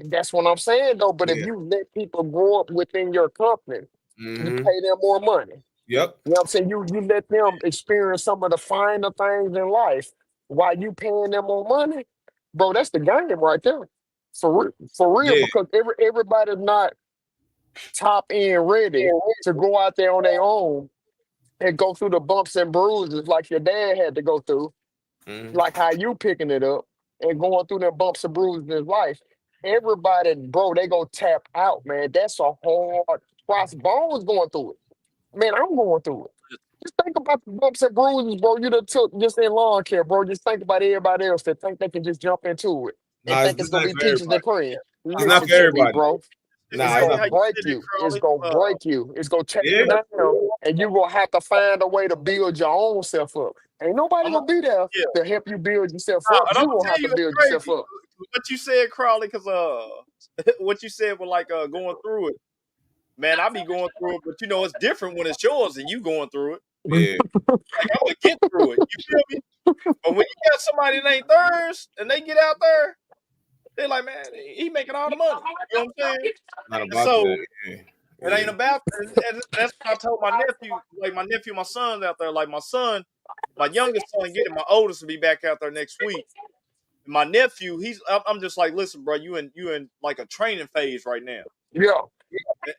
that's what I'm saying though. But if you let people grow up within your company, you pay them more money. Yep. You know what I'm saying? You let them experience some of the finer things in life while you paying them more money, bro. That's the game right there. For real, Yeah. because everybody's not top end ready to go out there on their own and go through the bumps and bruises like your dad had to go through, like how you picking it up and going through them bumps and bruises in life. Everybody, bro, they go tap out, man. That's a hard process. Bones going through it. Man, I'm going through it. Just think about the bumps and bruises, bro. You done took just in lawn care, bro. Just think about everybody else that think they can just jump into it and think it's gonna be peaches and cream. It's not Listen for to me, everybody. bro. Nah, It's it's gonna not. break you. It's gonna break you. It's gonna take you down, and you gonna have to find a way to build your own self up. Ain't nobody gonna be there to help you build yourself up. And You I'm gonna gonna have tell to you, build it's yourself crazy. up. What you said, Crowley, because what you said was like going through it. Man, I be going through it, but you know it's different when it's yours and you going through it. Yeah. Like I'm gonna get through it. You feel me? But when you got somebody that ain't theirs and they get out there, they're like, man, he making all the money. You know what I'm saying? Not And about so that. Yeah. it ain't about, and that's what I told my nephew. Like my nephew, my son's out there. Like my son, my youngest son, getting my oldest will be back out there next week. My nephew, I'm just like, listen, bro, you in like a training phase right now. Yeah.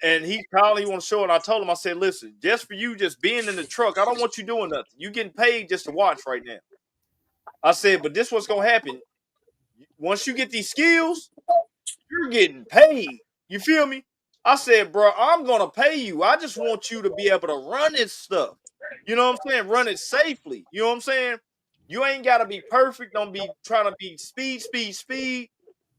And he probably want to show it. I told him, I said, listen, just for you just being in the truck, I don't want you doing nothing. You getting paid just to watch right now. I said, but this what's gonna happen. Once you get these skills, you're getting paid. You feel me? I said, bro, I'm gonna pay you. I just want you to be able to run this stuff. You know what I'm saying? Run it safely. You know what I'm saying? You ain't gotta be perfect. Don't be trying to be speed.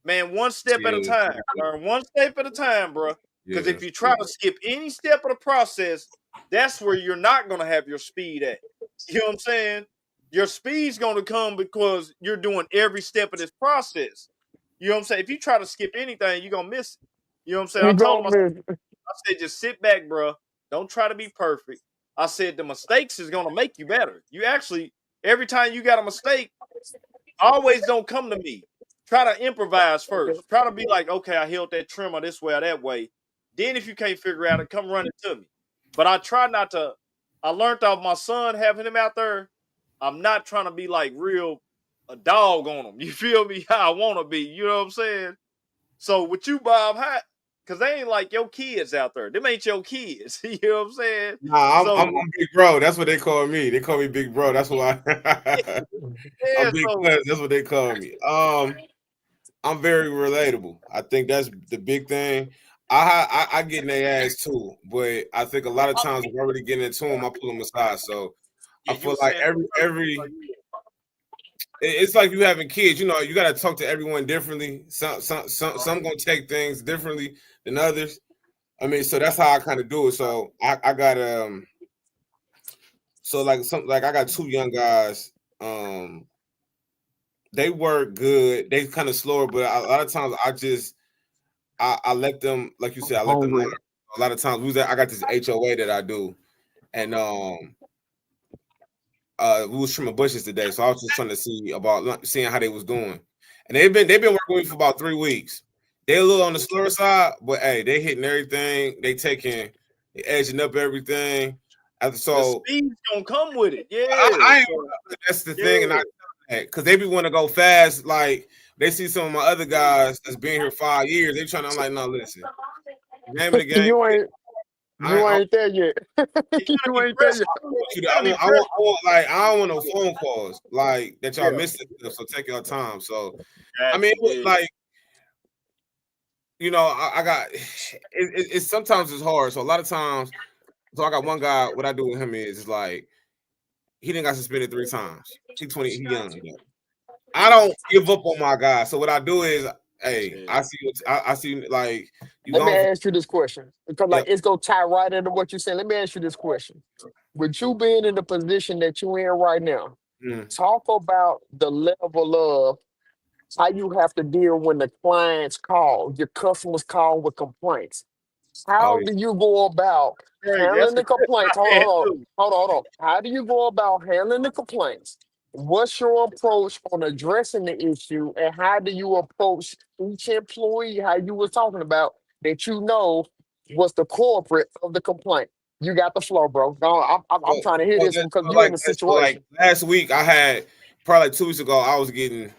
Man, one step at a time. Learn one step at a time, bro. Because if you try to skip any step of the process, that's where you're not gonna have your speed at. You know what I'm saying? Your speed's gonna come because you're doing every step of this process. You know what I'm saying? If you try to skip anything, you're gonna miss it. You know what I'm saying? I told him, I said, just sit back, bro. Don't try to be perfect. I said the mistakes is gonna make you better. You actually, every time you got a mistake, always don't come to me. Try to improvise first. Try to be like, okay, I held that trimmer this way or that way. Then if you can't figure out it, come run it to me. But I try not to. I learned off my son having him out there. I'm not trying to be like real a dog on him. You feel me? How I want to be. You know what I'm saying? So with you, Bob, because they ain't like your kids out there. Them ain't your kids. You know what I'm saying? Nah, I'm big bro. That's what they call me. They call me big bro. That's why I'm big bro. That's what they call me. I'm very relatable. I think that's the big thing. I get in their ass too, but I think a lot of times if I really get into them, I pull them aside. So I feel like it's like you having kids. You know, you got to talk to everyone differently. Some gonna take things differently than others. I mean, so that's how I kind of do it. So I got so like I got 2 young guys. They work good. They kind of slower, but a lot of times I let them, like you said, I let them learn. A lot of times I got this HOA that I do, and we was trimming bushes today, so I was just trying to see about seeing how they was doing. And they've been working with me for about 3 weeks. They're a little on the slower side, but hey, they hitting everything. They edging up everything. So the speed's gonna come with it. Yeah, that's the thing, and because they be want to go fast. Like they see some of my other guys that's been here 5 years. They trying. I'm like, no, listen. Name of the game. You ain't there yet. You ain't there yet. I don't want no phone calls like that y'all missed it. So take your time. So I mean, like, you know, I got it's sometimes it's hard. So a lot of times, so I got one guy. What I do with him is like he didn't got suspended 3 times. He 20. He young. I don't give up on my guy. So what I do is, hey, I see. Like, let me ask you this question because like it's gonna tie right into what you said. Let me ask you this question: with you being in the position that you're in right now, talk about the level of how you have to deal when the clients call, your customers call with complaints. How do you go about handling the complaints? Hold on. How do you go about handling the complaints? What's your approach on addressing the issue, and how do you approach each employee? How you were talking about that you know was the culprit of the complaint. You got the flow, bro. No, I'm trying to hear this because you're in the situation. Like last week, I had probably 2 weeks ago, I was getting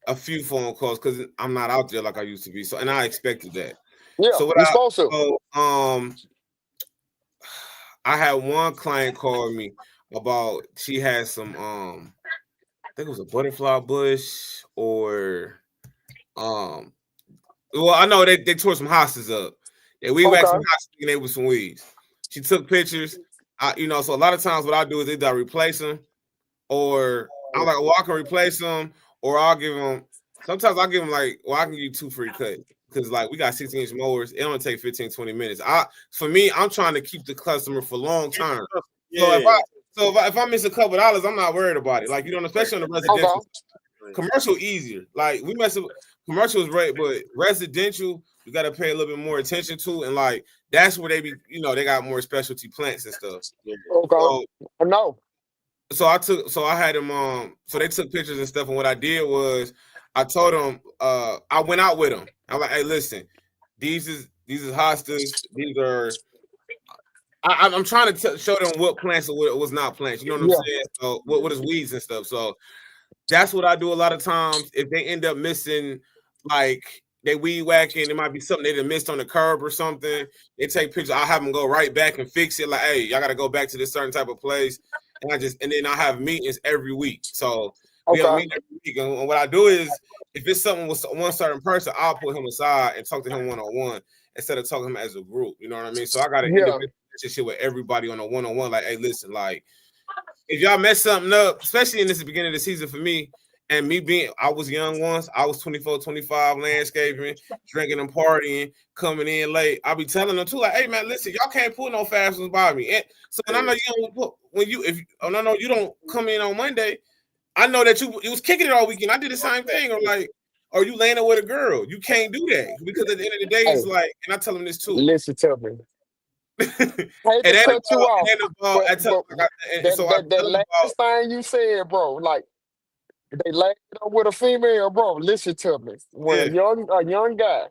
a few phone calls because I'm not out there like I used to be. So, and I expected that. Yeah, so you're supposed to. So, I had one client call me about she had some I think it was a butterfly bush or well, I know they tore some hostas up. Yeah, we waxed some hostas and they was some weeds. She took pictures. So a lot of times what I do is either I replace them or I'm like, well, I can replace them, or I'll give them. Sometimes I'll give them like, well, I can give you 2 free cuts because like we got 16-inch mowers. It only take 15, 20 minutes. For me, I'm trying to keep the customer for long term. Yeah. So if I miss a couple dollars, I'm not worried about it. Like, especially on the residential. Commercial easier. Like we mess up. Commercial is right, but residential you got to pay a little bit more attention to, and like that's where they be. They got more specialty plants and stuff. Okay. I know. So I had them. So they took pictures and stuff, and what I did was I told them. I went out with them. I'm like, hey, listen, these is hostas. These are. I'm trying to show them what plants or what was not plants. You know what I'm saying? So what is weeds and stuff. So that's what I do a lot of times. If they end up missing, like they weed whacking, it might be something they done missed on the curb or something. They take pictures. I have them go right back and fix it. Like, hey, y'all got to go back to this certain type of place. And then I have meetings every week. So we have a meeting every week. And what I do is, if it's something with one certain person, I'll put him aside and talk to him one-on-one instead of talking to him as a group. You know what I mean? So I got an individual relationship with everybody on a one-on-one. Like, hey, listen, like, if y'all mess something up, especially in this beginning of the season for me, and I was young once, I was 24, 25, landscaping, drinking and partying, coming in late. I'll be telling them too, like, hey man, listen, y'all can't pull no fast ones by me. And so I know you don't I know you don't come in on Monday. I know that you was kicking it all weekend. I did the same thing. Or you laying with a girl. You can't do that because at the end of the day, it's like, and I tell them this too. Listen to me. That last thing you said, bro, like they laid up with a female, bro. Listen to me. When a young guy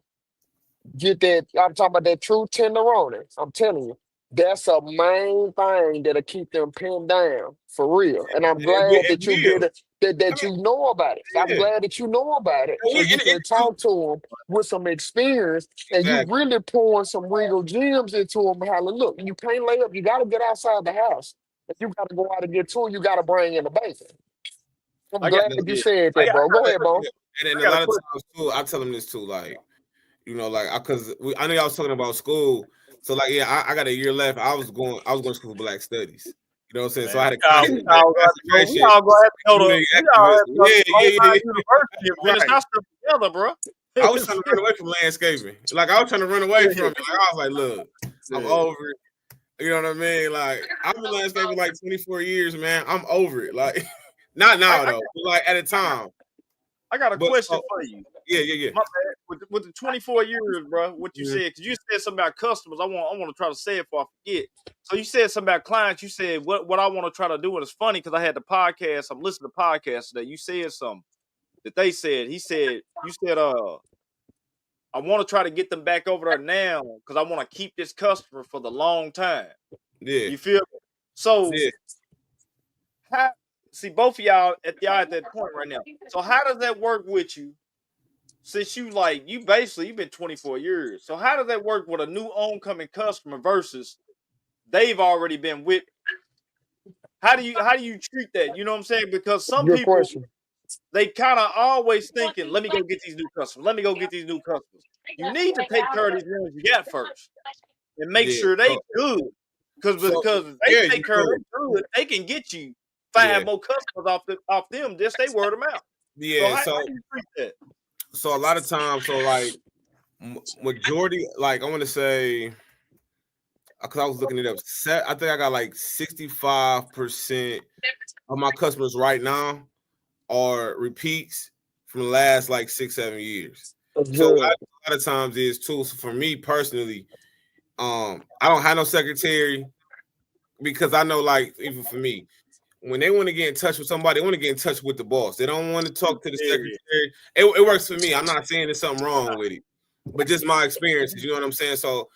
get that, I'm talking about that true tenderoni. I'm telling you, that's a main thing that'll keep them pinned down for real. And I'm glad that you get it. That you know about it. I'm glad that you know about it. So you can talk to them with some experience, and you really pouring some real gems into them. How look, you can't lay up. You got to get outside the house. If you got to go out and get to it, you got to bring in the bacon. I'm glad you said that, bro. Go ahead, bro. And a lot of times too, I tell them this too, like, because I know y'all was talking about school. So like, I got a year left. I was going to school for Black Studies. You know what I'm saying? So I had a we all go have to go to university and finish our stuff together, bro. I was trying to run away from landscaping. Like I was trying to run away from it. Like I was like, look, I'm over it. You know what I mean? Like I've been landscaping like 24 years, man. I'm over it. Like not now though, but like at a time. I got a question for you. Yeah. My bad. With the 24 years, bro, what you said, because you said something about customers. I want to try to say it before I forget. So you said something about clients. You said what I want to try to do, and it's funny because I had the podcast. I'm listening to podcasts today. You said something that they said. You said, I want to try to get them back over there now because I want to keep this customer for the long time. Yeah. You feel me? So see both of y'all at that point right now. So how does that work with you? Since you've been 24 years. So how does that work with a new oncoming customer versus they've already been with? How do you treat that? You know what I'm saying? Because some Good people question. they kind of always thinking, let me go get these new customers. Let me go get these new customers. You need to take care of these ones you got first and make sure they good. Because if they take care of them good, they can get you 5 more customers off them. Just they word them out. Yeah. So how do you treat that? So a lot of times, like majority, like I want to say, because I was looking it up, I think I got like 65% of my customers right now are repeats from the last like 6-7 years. So a lot of times is too. So for me personally, I don't have no secretary because I know, like, even for me, when they want to get in touch with somebody, they want to get in touch with the boss. They don't want to talk to the secretary. It works for me. I'm not saying there's something wrong with it, but just my experiences. You know what I'm saying? So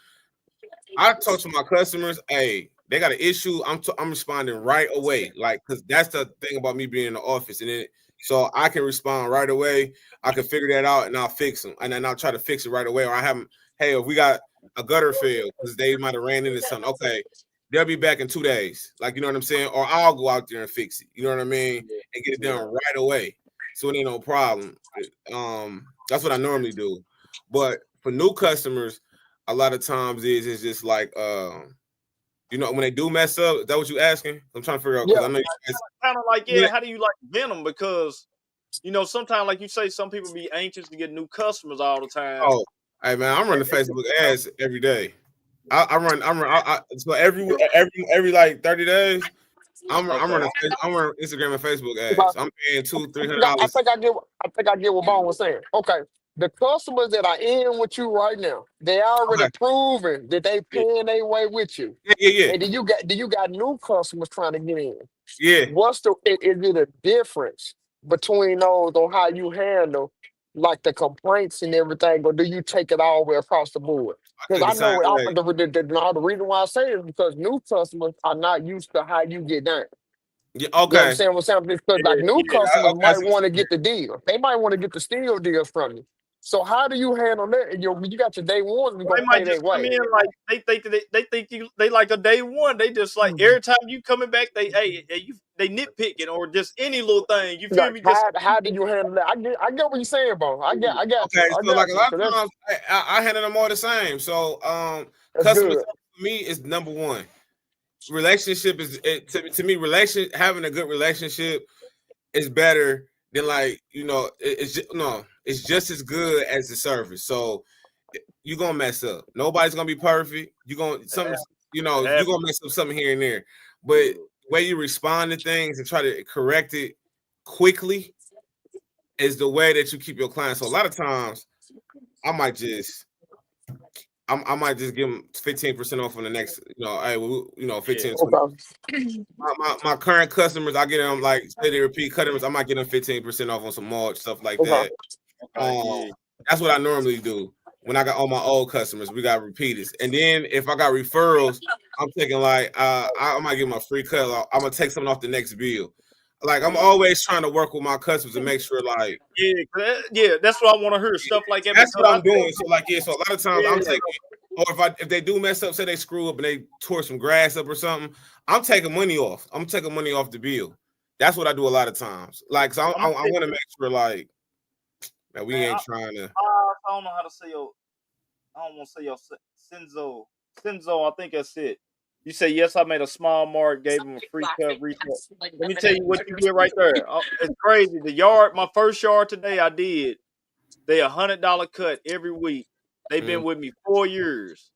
I talk to my customers. Hey, they got an issue. I'm responding right away. Like, because that's the thing about me being in the office, and then so I can respond right away. I can figure that out, and I'll fix them, and then I'll try to fix it right away. Or I have them. Hey, if we got a gutter fail because they might have ran into something. Okay. They'll be back in 2 days. Like, you know what I'm saying? Or I'll go out there and fix it. You know what I mean? And get it done right away. So it ain't no problem. That's what I normally do. But for new customers, a lot of times it's just like you know, when they do mess up, is that what you asking? I'm trying to figure out because I know you kind of like, how do you like venom? Because you know, sometimes like you say, some people be anxious to get new customers all the time. Oh, hey man, I'm running Facebook ads every day. I run so every like 30 days. I'm running Instagram and Facebook ads. I'm paying $200-$300. I think I get what Bone was saying. Okay, the customers that are in with you right now, they already proven that they paying their way with you. Yeah. And then you got new customers trying to get in. Yeah. Is it a difference between those on how you handle like the complaints and everything, or do you take it all the way across the board? Because I know the reason why I say it is because new customers are not used to how you get down. Yeah, You understand what I'm saying? Because like new customers might want to get the deal. They might want to get the steal deals from you. So how do you handle that? And you got your day one. They might just come in like they think they like a day one. They just like every time you coming back, they nitpicking or just any little thing. You feel me? How do you handle that? I get what you're saying, bro. I got. Okay, so like a lot of times I handle them all the same. So customer for me is number one. Relationship is to me. Having a good relationship is better than like, you know, it's just as good as the service. So you're gonna mess up. Nobody's gonna be perfect. You're gonna mess up something here and there. But the way you respond to things and try to correct it quickly is the way that you keep your clients. So a lot of times I might just give them 15% off on the next, 15. My current customers, I get them like say they repeat customers. I might get them 15% off on some mulch stuff like that. That's what I normally do when I got all my old customers. We got repeaters, and then if I got referrals, I'm taking like I might give them a free cut. I'm gonna take something off the next bill. Like I'm always trying to work with my customers and make sure, like, that's what I want to hear, stuff like that. That's what I'm doing. So like, so a lot of times I'm taking, or if they do mess up, say they screw up and they tore some grass up or something, I'm taking money off. I'm taking money off the bill. That's what I do a lot of times. Like, so I want to make sure, like, that we ain't trying to. I don't know how to say your. I don't want to say your Senzo. I think that's it. You say, yes, I made a small mark, gave him a free cut, reset. Let me tell you what you did right there. It's crazy. My first yard today, I did. They $100 cut every week. They've been with me 4 years.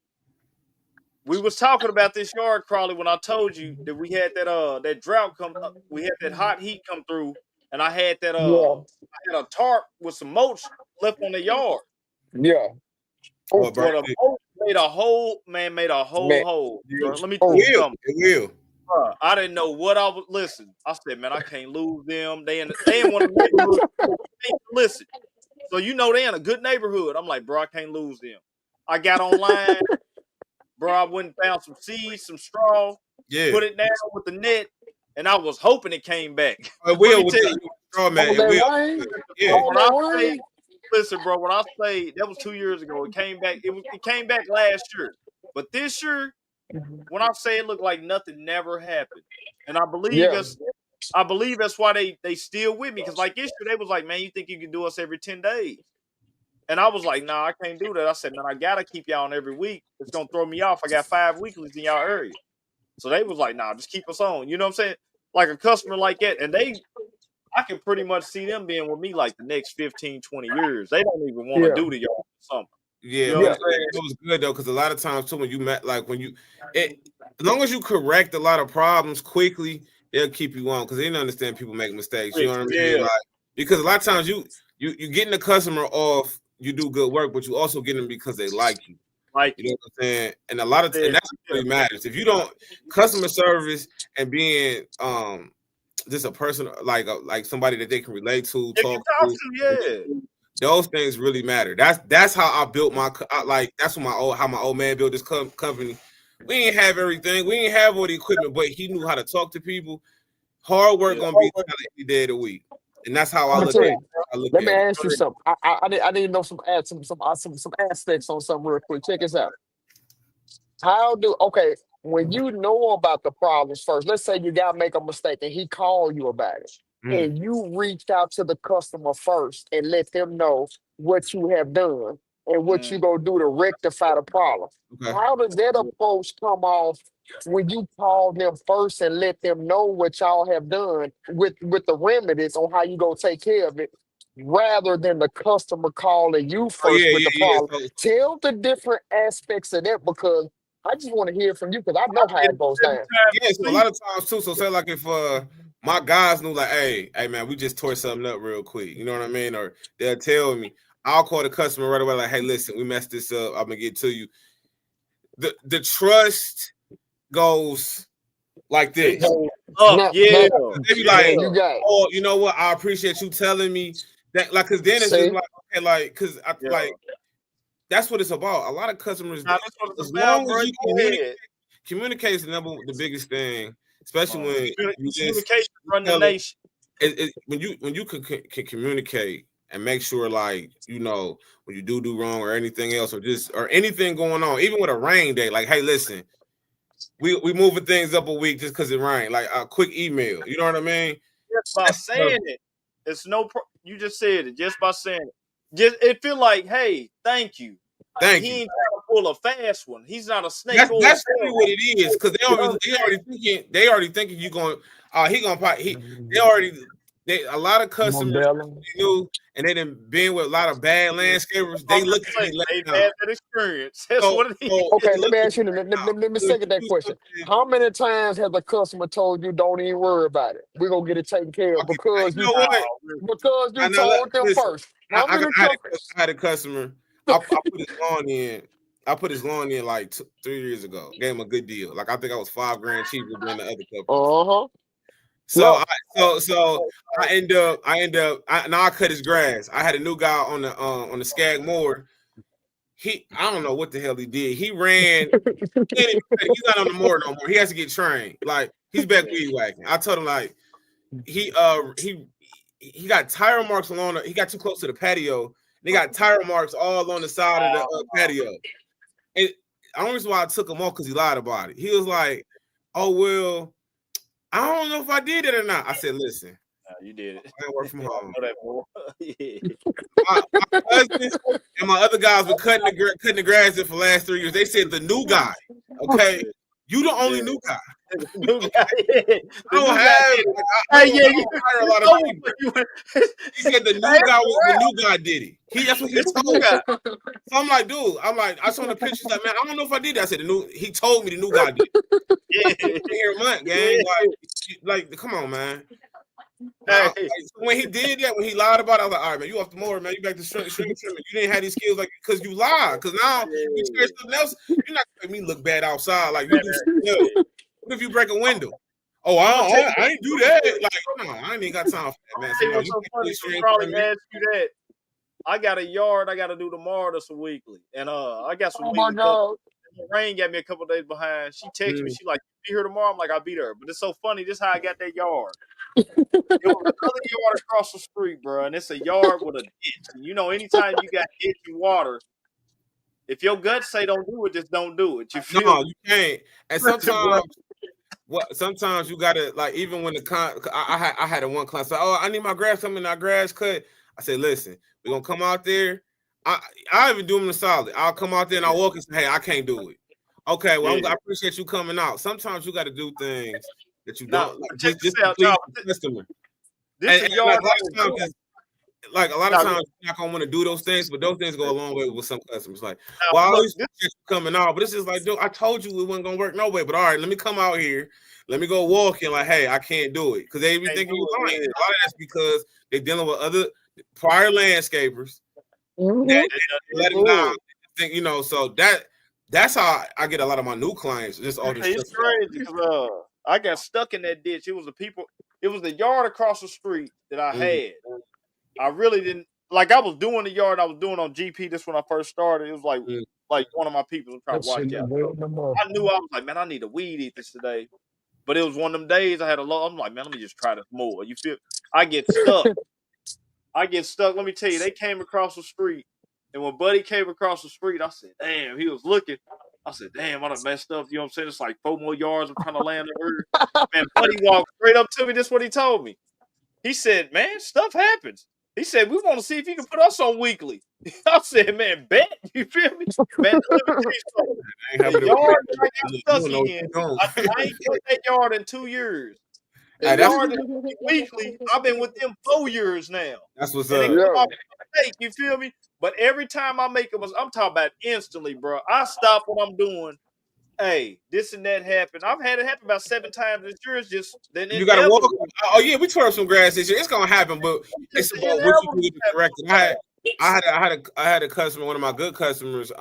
We was talking about this yard, Crawley, when I told you that we had that drought come up. We had that hot heat come through, and I had that I had a tarp with some mulch left on the yard. Yeah. But a mulch made a hole, made a whole hole. Bro. Let me tell you something. It will. I didn't know what I was. Listen, I said, man, I can't lose them. They in one of the neighborhoods. Listen, so you know they in a good neighborhood. I'm like, bro, I can't lose them. I got online, bro. I went and found some seeds, some straw, put it down with the net, and I was hoping it came back. It will with the straw, man. It will. Yeah. Listen, bro. When I say that was 2 years ago, it came back. It came back last year, but this year. When I say it looked like nothing never happened, and I believe that's why they still with me, because like this year they was like, man, you think you can do us every 10 days? And I was like, nah, I can't do that. I said, man, I gotta keep y'all on every week. It's gonna throw me off. I got 5 weeklies in y'all area, so they was like, nah, just keep us on. You know what I'm saying? Like a customer like that, and I can pretty much see them being with me like the next 15, 20 years. They don't even want to do to y'all something. Yeah, you know it was good though, because a lot of times too, when you met, like as long as you correct a lot of problems quickly, they'll keep you on, because they didn't understand people make mistakes. You know what I mean? Like, because a lot of times you getting the customer off, you do good work, but you also get them because they like you. Like, you know what I'm saying? And a lot of and that's what really matters. If you don't customer service and being just a person like somebody that they can relate to, talk to, those things really matter. That's how I built that's how my old man built this company. We ain't have everything. We ain't have all the equipment, but he knew how to talk to people. Hard work gonna be every day of the week, and that's how I look at it. Let me ask you something. I need to know some aspects on something real quick. Check this out. When you know about the problems first, let's say you gotta make a mistake and he called you about it. And you reached out to the customer first and let them know what you have done and what you gonna do to rectify the problem. How does that approach come off when you call them first and let them know what y'all have done with the remedies on how you gonna take care of it, rather than the customer calling you first with the problem? Tell the different aspects of that, because I just want to hear from you, because I know how it goes down. Yeah, so a lot of times too. So say like if my guys knew like, hey man, we just tore something up real quick. You know what I mean? Or they'll tell me, I'll call the customer right away like, hey, listen, we messed this up. I'm gonna get to you. The trust goes like this. They be like, oh, you know what? I appreciate you telling me that. Like, cause then it's just like, okay, like, cause I like that's what it's about. A lot of customers, as long as you communicate is the biggest thing. Especially when communication run the nation. When you can communicate and make sure, like, you know, when you do wrong or anything else, or anything going on, even with a rain day, like, hey, listen, we moving things up a week just because it rained. Like a quick email, you know what I mean? Just by saying it, it's you just said it. Just by saying it, it feel like, hey, thank you. He ain't trying to pull a fast one. He's not a snake. That's really what it is, because they already thinking you going. A lot of customers knew, and they done been with a lot of bad landscapers. They look at me like they've had that experience. That's what it is. Okay, let me ask you. Let me second that question. How many times has a customer told you, "Don't even worry about it. We're gonna get it taken care of," because you told them first? I had a customer. I put his lawn in like 3 years ago. Gave him a good deal. Like, I think I was $5,000 cheaper than the other couple. So I end up. I cut his grass. I had a new guy on the Skag mower. I don't know what the hell he did. He ran. He's not on the mower no more. He has to get trained. Like, he's back weed whacking. I told him, like, he got tire marks along. He got too close to the patio. They got tire marks all on the side of the patio. And the only reason why I took him off, because he lied about it. He was like, "Oh, well, I don't know if I did it or not." I said, "Listen, you did it. I work from home." My husband and my other guys been cutting the grass in for the last 3 years. They said the new guy, okay, You the only new guy. New guy. I don't have. A lot of people. He said the new guy did it. That's what he told me. So I'm like, dude. I saw the pictures. Like, man, I don't know if I did that. I said he told me the new guy did it. Here, man, gang. Like, come on, man. When he did that, when he lied about it, I was like, all right, man, you off the mower, man. You back to shrimp. You didn't have these skills because you lied. Because now you share something else. You're not gonna make me look bad outside. Like you do something else. What if you break a window? Oh, I ain't do that. Like, come on, I ain't even got time for that, man. So, what's so funny? So probably ask you that. I got a yard I got to do tomorrow. That's a weekly, and I got some. Oh my God! Rain got me a couple days behind. She texted me. She like, "Be here tomorrow." I'm like, "I'll be there." But it's so funny. This is how I got that yard. It was another yard across the street, bro, and it's a yard with a ditch. And you know, anytime you got ditch and water, if your gut say don't do it, just don't do it. You feel? No, you can't. And sometimes you gotta, like, even when I had a one class. Like, oh, I need my grass coming, our grass cut. I said, listen, we're gonna come out there. I even do them the solid. I'll come out there and I'll walk and say, hey, I can't do it. Okay, well, I appreciate you coming out. Sometimes you got to do things that you don't. Just to please the customer. Like a lot of times, you're not gonna want to do those things, but those things go a long way with some customers. Like, well, I always appreciate you coming out, but it's just like, dude, I told you it wasn't gonna work no way. But all right, let me come out here. Let me go walk and like, hey, I can't do it because they be thinking you're lying. A lot of that's because they're dealing with other prior landscapers. That let them down. You know, so that's how I get a lot of my new clients. Just all this it's crazy because I got stuck in that ditch. It was the yard across the street that I had. I really didn't like. I was doing the yard I was doing on GP. This when I first started. It was like one of my people was trying to watch out. I knew I was like, man, I need a weed eat this today. But it was one of them days I had I'm like, man, let me just try this more. You feel? I get stuck. Let me tell you, they came across the street. And when Buddy came across the street, I said, damn, he was looking. I said, damn, I done messed up. You know what I'm saying? It's like 4 more yards. I'm trying to land the earth. Man, Buddy walked straight up to me. This is what he told me. He said, man, stuff happens. He said, we want to see if you can put us on weekly. I said, man, bet. You feel me? Man, let me tell you something. The yard that I got stuck in, I ain't cut that yard in 2 years. The yard weekly, I've been with them 4 years now. That's what's up. Yeah. You feel me? But every time I make it, I'm talking about instantly, bro. I stop what I'm doing. Hey, this and that happened. I've had it happen about 7 times. It's yours just then you gotta walk. Oh yeah, we tore up some grass this year. It's gonna happen, but it's about what you do to correct it. I had a customer, one of my good customers.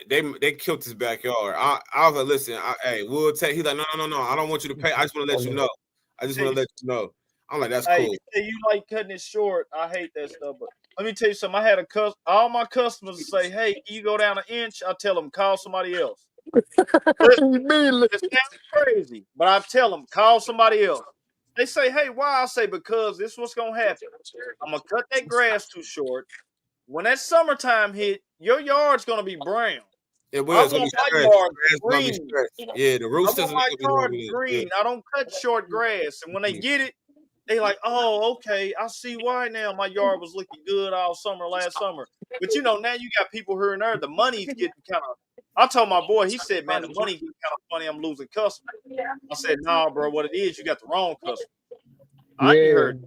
They killed his backyard. I was like, listen, hey, we'll take. He's like, no. I don't want you to pay. I just want to let you know. I'm like, that's cool. You like cutting it short. I hate that stuff, but let me tell you something. I had all my customers say, hey, can you go down an inch? I tell them, call somebody else. It sounds crazy, but I tell them, call somebody else. They say, hey, why? I say, because this is what's going to happen. I'm going to cut that grass too short. When that summertime hit, your yard's going to be brown. It will. I want my yard green. Yeah, the roots doesn't my yard green. I don't cut short grass. And when they get it, they like, oh, okay, I see why now my yard was looking good all summer last summer. But you know, now you got people here and there. The money's getting kind of. I told my boy, he said, man, the money's getting kind of funny. I'm losing customers. I said, nah, bro, what it is, you got the wrong customer. I ain't heard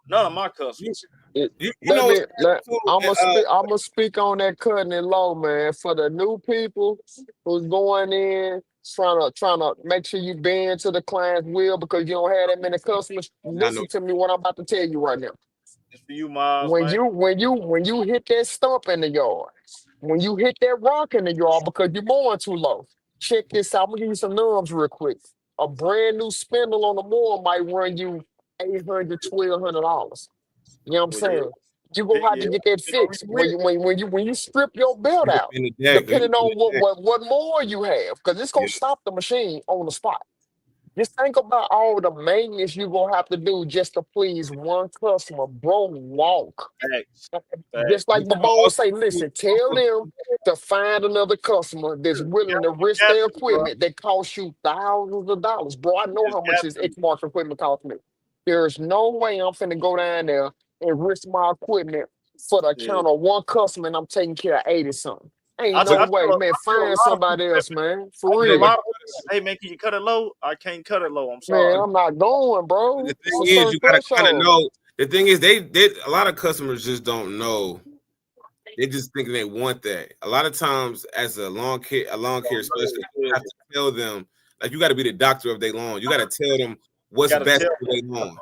none of my customers. I'm gonna speak on that cutting it low, man. For the new people who's going in, trying to make sure you bend to the client's will because you don't have that many customers. Listen to me, what I'm about to tell you right now. It's for you, Miles. When you hit that stump in the yard, when you hit that rock in the yard because you're mowing too low, check this out. I'm gonna give you some numbers real quick. A brand new spindle on the mower might run you $800, $1,200. You know what I'm saying? You're gonna have to get that fixed when you strip your belt out, depending on what more you have, because it's gonna stop the machine on the spot. Just think about all the maintenance you're gonna have to do just to please one customer, bro. Walk. Just like the boss say, listen, tell them to find another customer that's willing to risk their equipment that costs you thousands of dollars. Bro, I know how much this X-Mark equipment costs me. There's no way I'm finna go down there and risk my equipment for the account of one customer and I'm taking care of 80 something. Ain't no way, man. Find somebody else, man. For real. A lot of Hey man, can you cut it low? I can't cut it low. I'm Man, sorry. I'm not going, bro. The It's thing a is, certain you gotta kind of threshold. know. The thing is, they a lot of customers just don't know. They just thinking they want that. A lot of times, as a lawn care specialist, you have to tell them, like, you got to be the doctor of their lawn. You got to tell them what's Gotta best tell for their lawn.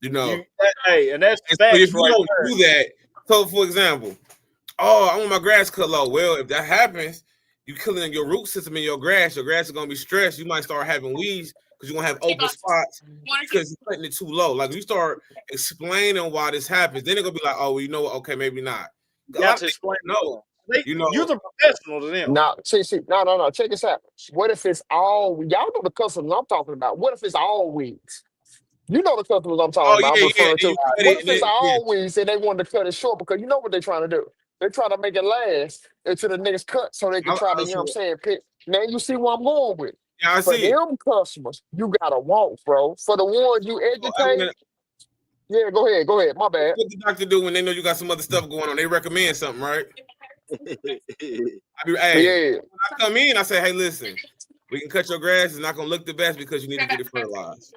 You know, hey, and that's and so facts if you right don't there. do that, so for example, oh, I want my grass cut low. Well, if that happens, you killing your root system in your grass. Your grass is gonna be stressed. You might start having weeds because you're gonna have open spots because you're cutting it too low. Like you start explaining why this happens, then they're gonna be like, oh, well, you know what? Okay, maybe not. You got to explain. No, you know, you're the professional to them. Now, see, no. Check this out. What if it's all? Y'all know the customers I'm talking about. What if it's all weeds? You know the customers I'm talking about. I'm referring to. What if it's all weeds and they want to cut it short because you know what they're trying to do? They're trying to make it last until the next cut so they can try to, you know what I'm saying, pick. Now you see where I'm going with. Yeah, I For see. them customers, you gotta walk, bro. For the ones you educate, yeah, go ahead. My bad. What the doctor do when they know you got some other stuff going on? They recommend something, right? When I come in, I say, hey, listen, we can cut your grass. It's not gonna look the best because you need to get it fertilized.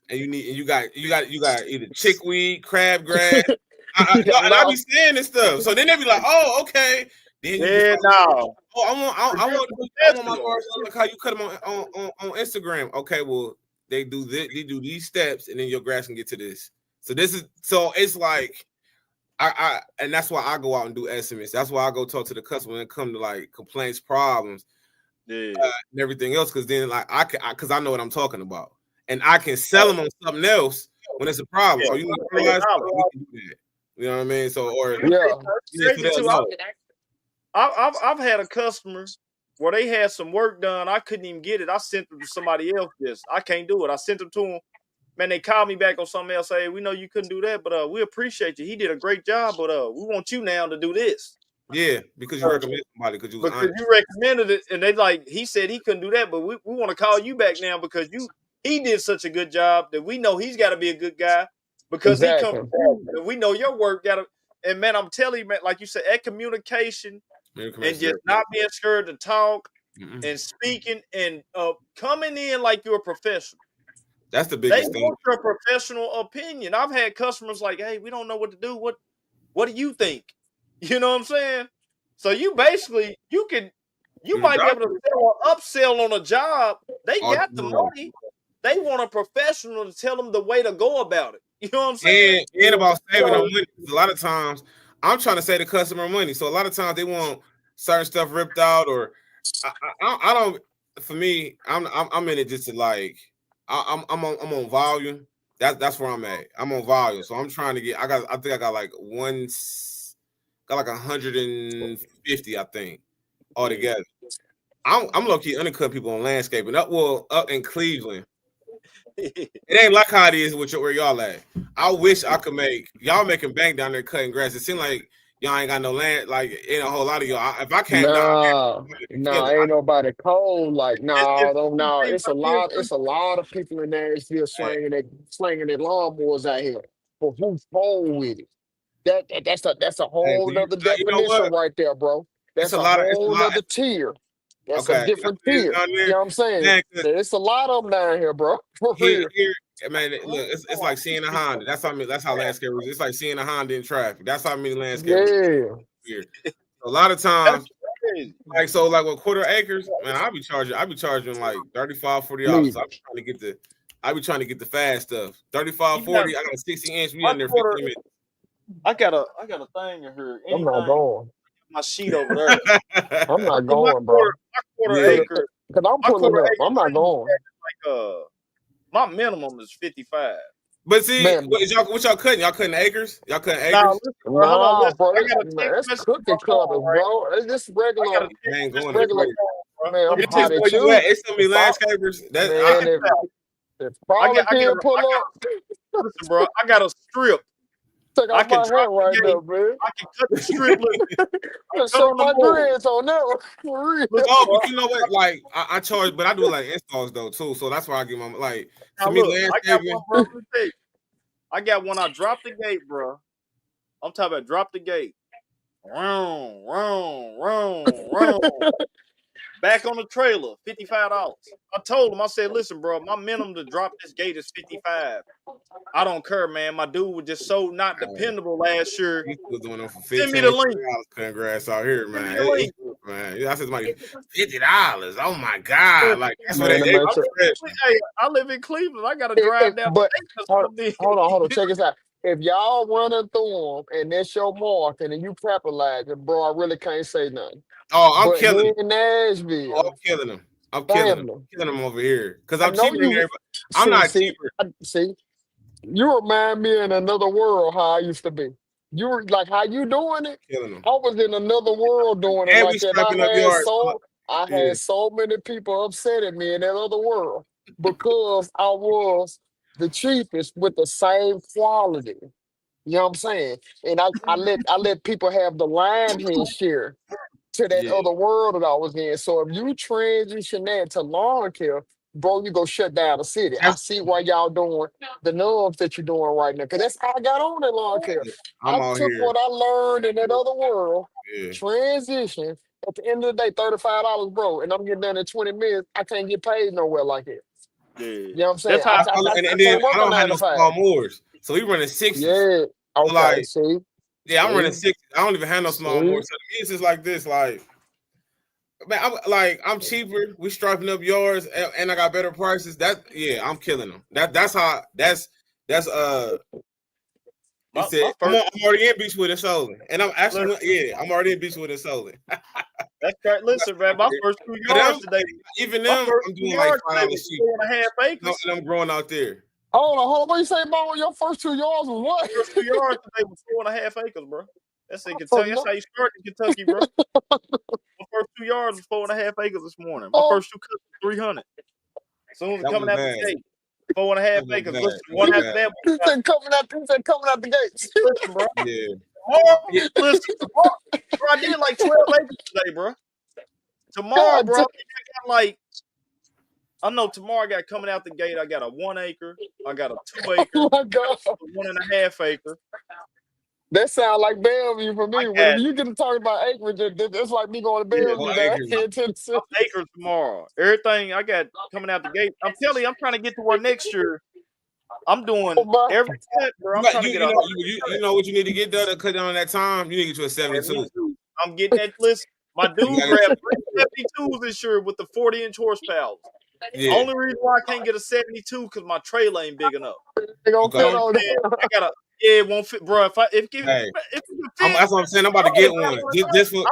And you got either chickweed, crabgrass. I be saying this stuff. So then they be like, oh, okay. Then I want my garden look how you cut them on Instagram. Okay, well, they do this, they do these steps, and then your grass can get to this. So it's like and that's why I go out and do estimates. That's why I go talk to the customer when it come to like complaints, problems, and everything else. Because then like because I know what I'm talking about. And I can sell them on something else when it's a problem. Oh, you need to realize you know what I mean? So I've had a customer where they had some work done. I couldn't even get it. I sent them to somebody else. I can't do it. I sent them to them. Man, they called me back on something else. Hey, we know you couldn't do that, but we appreciate you. He did a great job, but we want you now to do this. Yeah, because you recommended somebody because you recommended it, and they like he said he couldn't do that, but we want to call you back now because he did such a good job that we know he's got to be a good guy because he comes from you, and we know your work got to. And man, I'm telling you, man, like you said, at communication and just not being scared to talk and speaking and coming in like you're a professional. That's the biggest thing. They want your professional opinion. I've had customers like, hey, we don't know what to do. What do you think? You know what I'm saying? So you basically you might be able to upsell on a job. They got the money. They want a professional to tell them the way to go about it. You know what I'm saying? And about saving them money. A lot of times, I'm trying to save the customer money. So a lot of times they want certain stuff ripped out, or I don't. For me, I'm in it just to like I'm on volume. That's where I'm at. I'm on volume, so I'm trying to get. I think I got like 150. I think altogether. I'm low key undercut people on landscaping. Up in Cleveland. It ain't like how it is where y'all at. I wish I could y'all making bank down there cutting grass. It seems like y'all ain't got no land, like ain't a whole lot of y'all. If I can't ain't nobody cold. Like no. It's a lot of people in there still slanging their lawnmowers out here. But who's cold with it? That's a whole other definition right there, bro. That's a whole other tier. That's a different tier. You know what I'm saying? There's a lot of them down here, bro. For real. Man, look, it's like seeing a Honda. That's how landscapers. It's like seeing a Honda in traffic. That's how many landscapers. Yeah. A lot of times, like with 1/4 acres, man, I be charging like $35, $40. I be trying to get the fast stuff. 35, 40. I got a 60-inch. We in there 15 minutes. I got a thing in here. I'm not going. My sheet over there. I'm not going, bro. My 1/4 acre. Because I'm pulling up. I'm not going. My minimum is 55. But see, what y'all cutting? Y'all cutting acres? Y'all cutting acres? Nah, bro. That's cookie cutters, bro. It's just regular. Man, going regular. Man, I'm hot at you. It's gonna be landscapers. If probably can't pull up. Listen, bro, I got a strip. I can drop right now, man. I can cut the strip. Show my dreads on that one. For real. But you know what? Like I charge, but I do like installs though too. So that's why I give my to me landscaping. I got one. I dropped the gate, bro. I'm talking about drop the gate. Round. Back on the trailer, $55. I told him, I said, listen, bro, my minimum to drop this gate is $55. I don't care, man. My dude was just so not dependable last year. He was doing them for Send me the link. cutting grass out here, man. Send me the link. Man, I said somebody $50. Oh my God! Like that's what Man, I live in Cleveland. I gotta drive down. But hold on. Check this out. If y'all running through them and that's your mark and then you capitalizing, bro, I really can't say nothing. Oh, I'm But killing here in Nashville. Oh, I'm killing them. I'm killing them over here because I'm cheaper than everybody. I'm not cheaper. See, you remind me in another world how I used to be. You were like how you doing it. Killing them. I was in another world doing it like that. I had so many people upset at me in that other world because I was the cheapest with the same quality. You know what I'm saying? And I let people have the line head share to that other world that I was in. So if you transition that to lawn care, bro, you go shut down the city. I see why y'all doing the numbs that you're doing right now. Because that's how I got on that lawn care. I took what I learned in that other world, transition. At the end of the day, $35, bro, and I'm getting done in 20 minutes. I can't get paid nowhere like it. Yeah. You know what I'm saying? That's how and then I don't have no small mowers. So we running 60s. Yeah. Okay, like, see? Yeah, I'm running 60s. I don't even have no small mowers. So to me, it's just like this, like, man, I'm cheaper. We striping up yards, and I got better prices. I'm killing them. That's I'm already in Beechwood and Solon, and I'm actually I'm already in Beechwood and Solon. That's right. Listen, man, my first 2 yards today. Even them, I'm doing like $5 cheap. 4.5 acres. And I'm growing out there. Hold on. What you say about your first 2 yards was what? First 2 yards today was 4.5 acres, bro. That's in Kentucky. That's how you start in Kentucky, bro. My first 2 yards was 4.5 acres this morning. My first 2 cuts was 300. As soon as coming out the gate, 4.5 acres. Listen, one after that. He said coming out the gates. Listen, bro. Listen, tomorrow, bro, I did like 12 acres today, bro. Tomorrow, bro, I got like, I know tomorrow I got coming out the gate, I got a 1 acre, I got a 2 acre, oh my God. a 1.5 acre. That sound like Bellevue for me. When you get to talk about acreage, it's like me going to Bellevue here in Tennessee. Acres tomorrow. Everything I got coming out the gate. I'm telling you, I'm trying to get to where next year I'm doing every cut, bro. I'm trying to get you know what you need to get done to cut down on that time? You need to get you a 72. I'm getting that list. My dude grabbed 72s this year with the 40-inch horsepower. Yeah. Only reason why I can't get a 72 because my trailer ain't big enough. It don't fit on there. It won't fit, bro. If it fit, that's what I'm saying. I'm about to get one. This for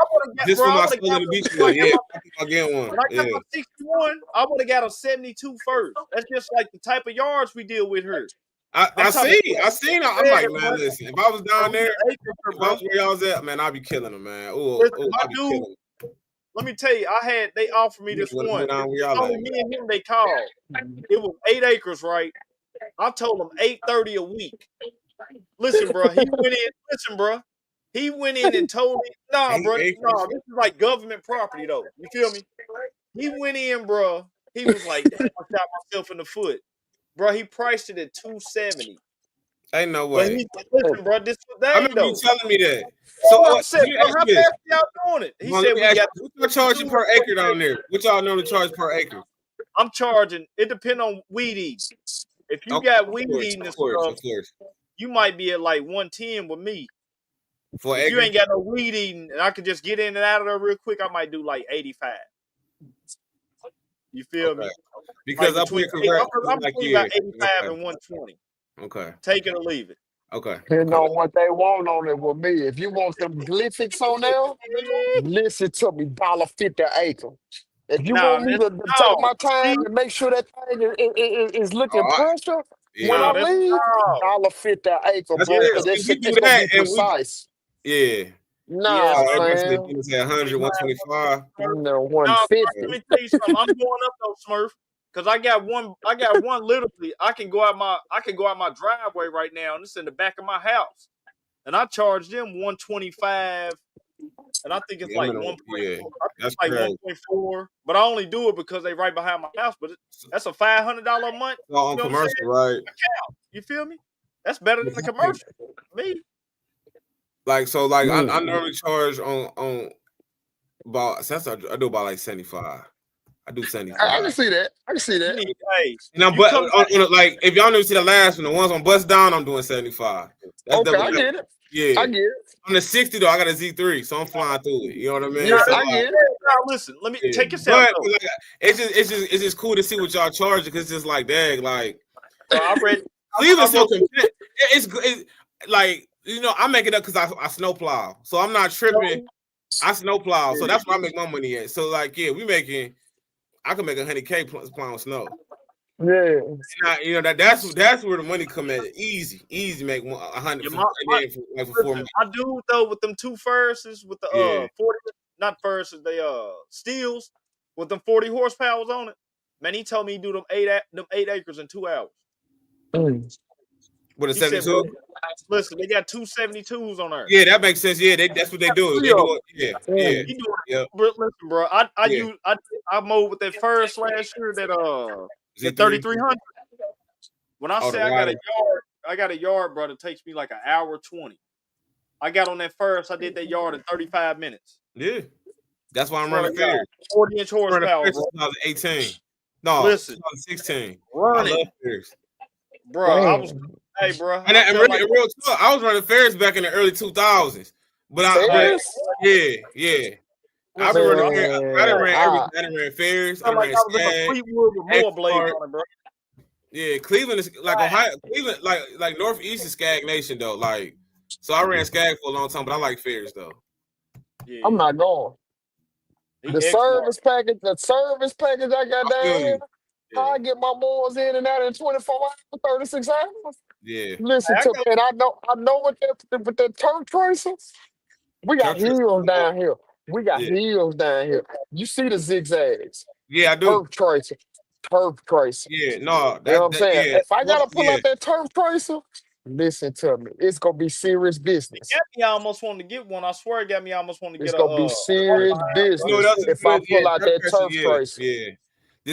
my son in the beach one. Yeah, I'll get one. When I got my 61, I would have got a 72 first. That's just like the type of yards we deal with here. I seen. I'm like, man, listen. If I was down there, if I was where y'all was at, man, I'd be killing them, man. My dude. Let me tell you, they offered me this one. Only me and him they called. It was 8 acres, right? I told him $830 a week. Listen, bro. He went in and told me, bro. This is like government property, though. You feel me? He went in, bro. He was like, I shot myself in the foot. Bro, he priced it at $270. Ain't no way. Listen, bro, this was that. I remember you telling me that. So I said, how fast y'all doing it? He said, what y'all charging per acre down there? What y'all normally charge per acre? I'm charging. It depends on weed eating. If you got weed eating and stuff, you might be at like 110 with me. If you ain't got no weed eating, and I could just get in and out of there real quick, I might do like 85. You feel me? Because like I'm between about 85 and 120. Okay. Take it or leave it. Okay. Depending on what they want on it with me. If you want them glyphics on there, listen to me, $1.50 an acre. If you want me to take my time and make sure that thing is looking pressure, when I leave, $1.50 an acre, bro. That shit is gonna be precise. Yeah. Nah, man. 100, 125. No, 150. Let me tell you something. I'm going up though, Smurf. Cause I got one literally. I can go out my driveway right now, and it's in the back of my house. And I charge them $125, and I think it's like 1.4. That's like 1.4, but I only do it because they right behind my house. But that's a $500 a month. On commercial, right? You feel me? That's better than the commercial. Me. I normally charge on I do about like 75. I do 75. I can see that. I can see that. And I'm like if y'all never see the last one, the ones on Bust Down, I'm doing 75. That's okay, I get it. Yeah, I get it. On the 60 though, I got a Z3, so I'm flying through it. You know what I mean? Yeah, so, I get it. Now listen, let me take this out. Like, it's just cool to see what y'all charge because it's just like dang, like I read Cleveland's so competitive. It's like I make it up because I snowplow, so I'm not tripping. I snowplow, so that's where I make my money at. So like, yeah, I can make $100K plowing snow. Yeah, that's where the money come at. Easy make 100. For 4 months. I do though with them 2 Furses with the 40, not Furses, they Steels with them 40 horsepowers on it. Man, he told me he do them 8 acres in 2 hours. With a 72. Listen, they got 2 72s on there. Yeah, that makes sense. Yeah, that's what they do. Listen, bro, I mowed with that first last year that 3300. When I say I got a yard, bro, that takes me like an hour 20. I got on that first. I did that yard in 35 minutes. Yeah, that's why I'm running fairs. 40-inch horsepower. 2018. No, listen, 2016. Running. I love fairs, bro. Hey, bro. And real talk, I was running fairs back in the early 2000s. But yeah. I ran fairs. I ran skag. Yeah, Cleveland is like Ohio. Cleveland, like Northeast is skag nation though. Like, so I ran skag for a long time, but I like fairs though. Yeah. I'm not going. The service package I got down here. Yeah. I get my mowers in and out in 24 hours, 36 hours. Yeah. Listen to me, and I know with that turf tracer, we got hills down here. We got hills down here. You see the zigzags. Yeah, I do. Turf tracer. Yeah, no. You know what I'm saying? If I gotta pull out that turf tracer, listen to me. It's gonna be serious business. It got me almost wanting to get one. I swear it got me almost wanting to get It's gonna be serious business if I pull out that turf tracer. Yeah. The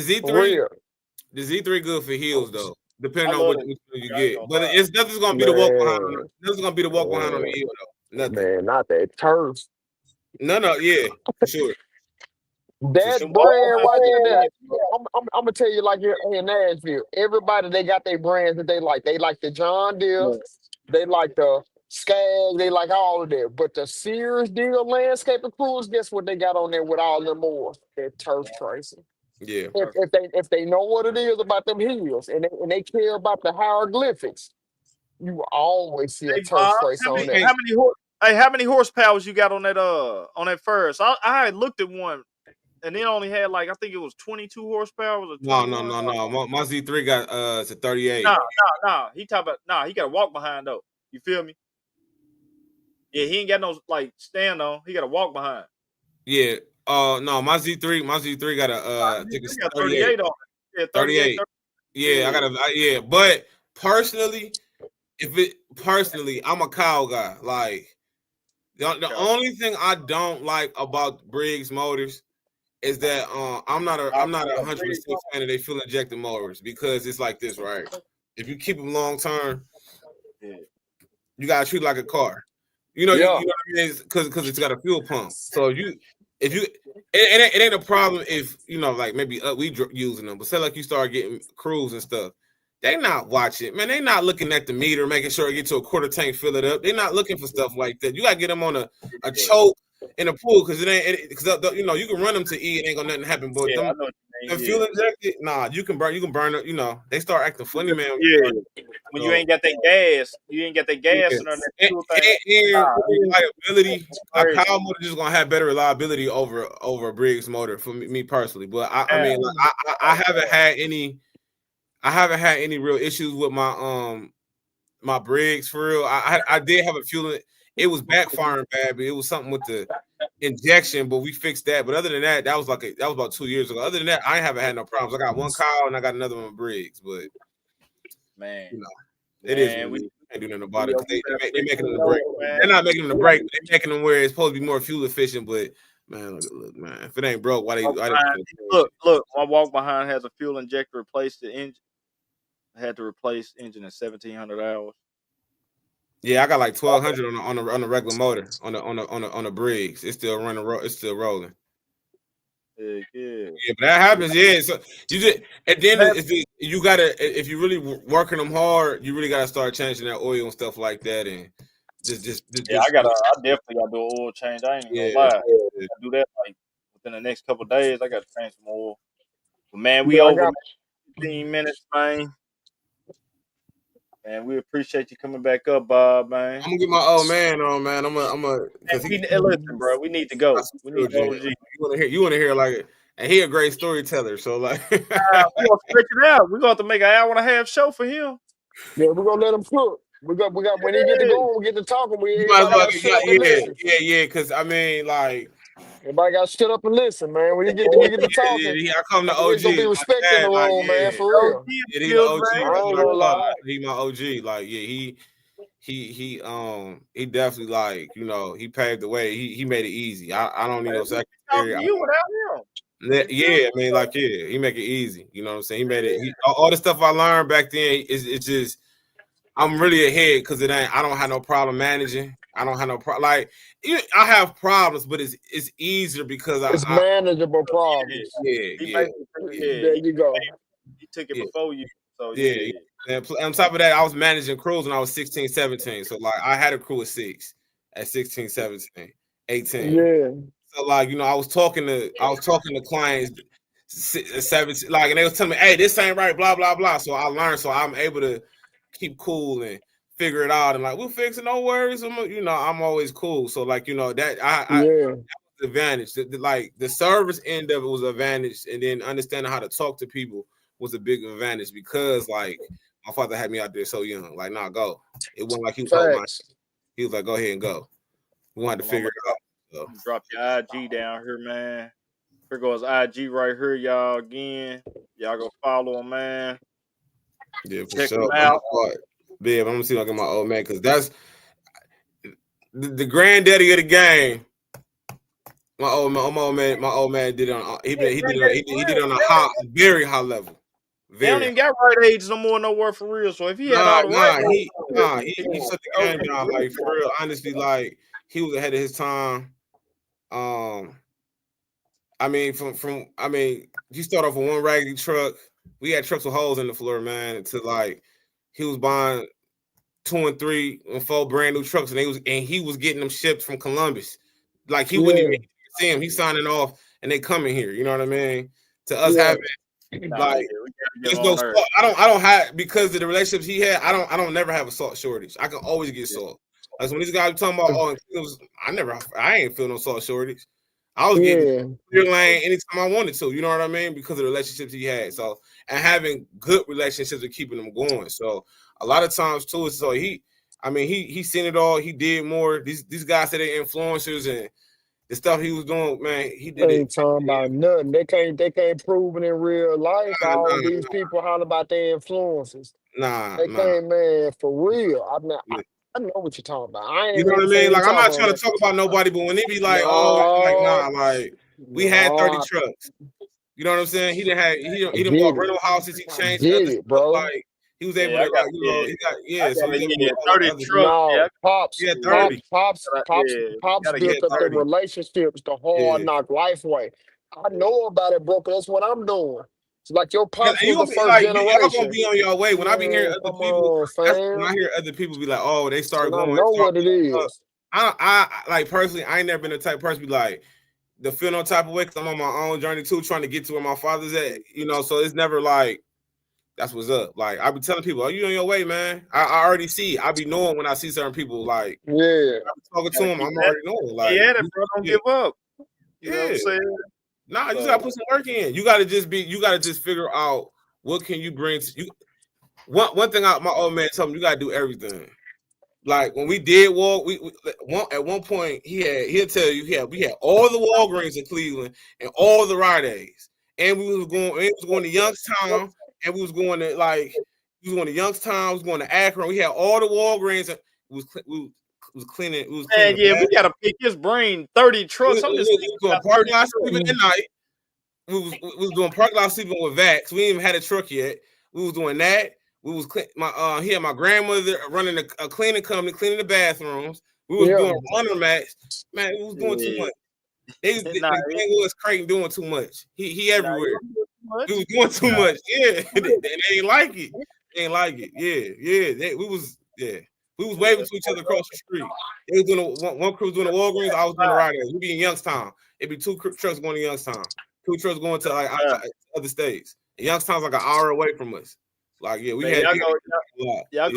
Z3 good for heels though, depending on which you get. But nothing's gonna be the walk behind. Nothing's gonna be the walk behind on the heel though. Nothing. Man, not that turf. No, yeah, for sure. That brand right there. I'm gonna tell you like here in Nashville, everybody they got their brands that they like. They like the John Deere, they like the Skag, they like all of that. But the Sears Deal landscaping crews, guess what they got on there with all them more? That turf tracing. Yeah. If they know what it is about them hills and they care about the hieroglyphics, you will always see a turf trace on there. How many horsepower you got on that first? I had looked at one. And it only had like I think it was 22 horsepower. No. My Z3 got it's a 38. No. He got to walk behind though. You feel me? Yeah, he ain't got no like stand on. He got to walk behind. Yeah. No, my Z3 got a I think it's 38 on it. Yeah, 38. Yeah, I got a But personally, I'm a cow guy. Like the only thing I don't like about Briggs motors is that I'm not a 100% fan of they fuel injected motors because it's like this, right? If you keep them long term, you gotta treat it like a car. You know what I mean? Because it's got a fuel pump. So if you it ain't a problem if like maybe we using them, but say like you start getting crews and stuff. They not watching, man. They not looking at the meter, making sure it get to a quarter tank, fill it up. They not looking for stuff like that. You gotta get them on a choke in a pool because you can run them to E, it ain't gonna nothing happen. But them fuel injected, you can burn it. They start acting funny, man. Yeah, when you ain't got that gas, and reliability. A Kyle motor just gonna have better reliability over a Briggs motor for me personally. But I haven't had any real issues with my Briggs for real. I did have a fuel. It was backfiring bad, but it was something with the injection, but we fixed that. But other than that, that was about 2 years ago. Other than that, I haven't had no problems. I got one Kyle and I got another one with Briggs, but man, it is. We can't do nothing about it. They making them the break. They're not making them the break. They're making them where it's supposed to be more fuel efficient. But man, look, man, if it ain't broke, why they look? My walk behind has a fuel injector. Replaced the engine. I had to replace engine in 1,700 hours. Yeah, I got like 1,200 on the regular motor on the Briggs. It's still running. It's still rolling. Yeah. But that happens. Yeah. So you just at the end, you gotta if you really working them hard, you really gotta start changing that oil and stuff like that, and just I definitely gotta do an oil change. I ain't even gonna lie. I do that like within the next couple of days. I gotta change some oil. But man, we Yeah, I over got 15 minutes, man. And we appreciate you coming back up, Bob, man. I'm gonna get my old man on, man. I'm a listen, bro. We need to go. We need to OG. You wanna hear like it, and he a great storyteller. So like, we gonna stretch it out. We gonna have to make an hour and a half show for him. Yeah, we're gonna let him cook. We got when he get to going, we get to talking. You might as well, yeah. Because I mean, like, everybody got to shut up and listen, man. When we get to talking, I come to OG. There's gonna be respect in the room, man. For real. Yeah, he's OG. I ain't gonna lie. He my OG. Like, yeah, he definitely, like, you know, he paved the way. He made it easy. I don't need no secretary. You without him. Yeah, I mean, like, yeah, he make it easy. You know what I'm saying? He made it. All the stuff I learned back then it's just I'm really ahead because I don't have no problem managing. I don't have no problem. Like, I have problems, but it's easier because it's manageable problems. Yeah. There you go. He took it before you. So yeah. And on top of that, I was managing crews when I was 16, 17. So like I had a crew of 6 at 16, 17, 18. Yeah. So like, you know, I was talking to clients 17, like, and they was telling me, hey, this ain't right, blah, blah, blah. So I learned, so I'm able to keep cool and figure it out, and like, we'll fix it, no worries. I'm always cool. So like, you know, that that was the advantage. Like the service end of it was an advantage, and then understanding how to talk to people was a big advantage because like my father had me out there so young. Like, nah, go. It wasn't like he was he was like, go ahead and go. We wanted to figure it out. So. Drop your IG down here, man. Here goes IG right here, y'all. Again, y'all go follow him, man. Yeah, for check sure. him out. Yeah, I'm gonna see if I get my old man because that's the granddaddy of the game. My old man did it on. He did it on a very high level. They don't even got right age no more nowhere for real. So if he had all the he shut the game down, like, for real. Honestly, like, he was ahead of his time. I mean, you start off with one raggedy truck. We had trucks with holes in the floor, man. To like, he was buying 2 and 3 and 4 brand new trucks, and he was getting them shipped from Columbus. Like, he wouldn't even see him. He's signing off, and they coming here. You know what I mean? To us having like, there's no salt. I don't have, because of the relationships he had. I don't never have a salt shortage. I can always get salt. Like, when these guys were talking about, I ain't feel no salt shortage. I was getting your lane anytime I wanted to. You know what I mean? Because of the relationships he had. So, and having good relationships and keeping them going. So, a lot of times too, so he seen it all. He did more. These guys said they're influencers, and the stuff he was doing, man, he did ain't talking about nothing. They can't prove it in real life. All these people holler about their influences. They can't, man, for real. I know what you're talking about. You know what I mean? Like, I'm not trying to talk about nobody, but when they be like, we had 30 trucks. You know what I'm saying? He didn't bought rental houses. He changed other stuff, bro. Like, he was able to, like, you know, he got, so he got 30 trucks. Pops built up the relationships the hard knock life way. I know about it, bro, because that's what I'm doing. It's like your pops was the first generation. Y'all gonna be on your way. When I be hearing other people, when I hear other people be like, oh, they start going. I know what it is. I like, personally, I ain't never been the type of person to be like, to feel no type of way, because I'm on my own journey too, trying to get to where my father's at, you know. So it's never like, that's what's up. Like, I be telling people, are you on your way, man? I already see. I be knowing when I see certain people, like, I be talking to them, I'm already knowing. Like, bro, don't give up. You know what I'm saying? Nah, you just gotta put some work in. You gotta just figure out what can you bring to you. One thing my old man told me, you gotta do everything. Like, when we did walk, at one point he'll tell you we had all the Walgreens in Cleveland and all the Rite Aids, and we was going to Youngstown, and we was going to Youngstown, we was going to Akron. We had all the Walgreens, and we was cleaning. We gotta pick his brain. 30 trucks. We was doing parking lot sleeping at night. We was doing parking lot sleeping with Vax. We ain't even had a truck yet. We was doing that. We was he had my grandmother running a cleaning company, cleaning the bathrooms. We was doing laundromats. Man, we was doing too much. The thing was Crayton doing too much. He everywhere. He was doing too much. Yeah, they ain't like it. They ain't like it. Yeah. We was waving to each other across the street. They was doing one crew was doing the Walgreens. I was doing the Rite Aid. We be in Youngstown. It'd be 2 trucks going to Youngstown. 2 trucks going to like other states. And Youngstown's like an hour away from us. Like we had. Y'all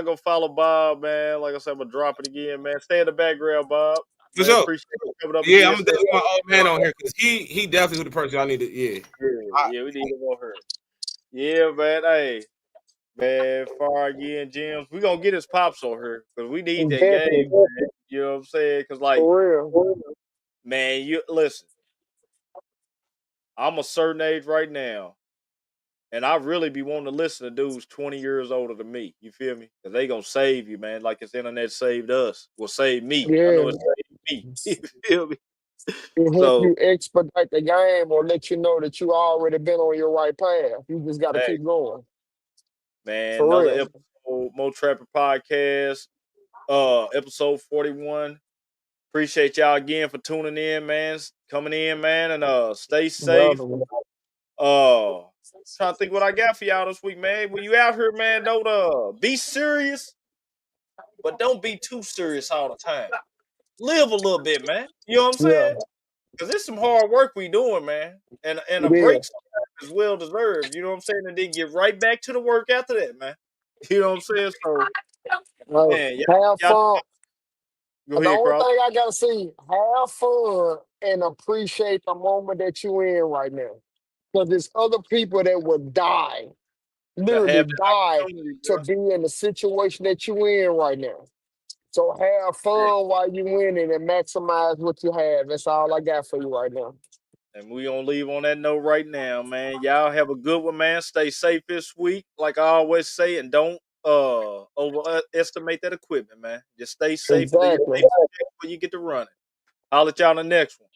go follow Bob, man. Like I said, I'm gonna drop it again, man. Stay in the background, Bob. For sure. Appreciate you coming up. Yeah, I'm definitely my old man on here because he definitely the person I needed. Yeah, we need him on her. Yeah, man. Hey, man, far again, Jim. We gonna get his pops on her because we need that game, man. You know what I'm saying? Because like, for real, man, you listen. I'm a certain age right now, and I really be wanting to listen to dudes 20 years older than me. You feel me? Because they gonna save you, man. Like this internet saved us. Will save me. yeah. I know it saved me. You feel me? It help you expedite the game or let you know that you already been on your right path. You just got to keep going. Man, For another real. episode, Mow Trappin Podcast, episode 41. Appreciate y'all again for tuning in, man. Coming in, man, and stay safe. Trying to think what I got for y'all this week, man. When you out here, man, don't be serious, but don't be too serious all the time. Live a little bit, man. You know what I'm saying? Because it's some hard work we doing, man. And a break is well deserved. You know what I'm saying? And then get right back to the work after that, man. You know what I'm saying? So, man, have fun. Go The ahead, only Cross. thing I gotta see, have fun and appreciate the moment that you in right now. Because there's other people that would die, literally die to be in the situation that you in right now. So have fun while you winning and maximize what you have. That's all I got for you right now. And we gonna leave on that note right now, man. Y'all have a good one, man. Stay safe this week, like I always say, and don't overestimate that equipment, man. Just stay safe until you get to running. I'll let y'all on the next one.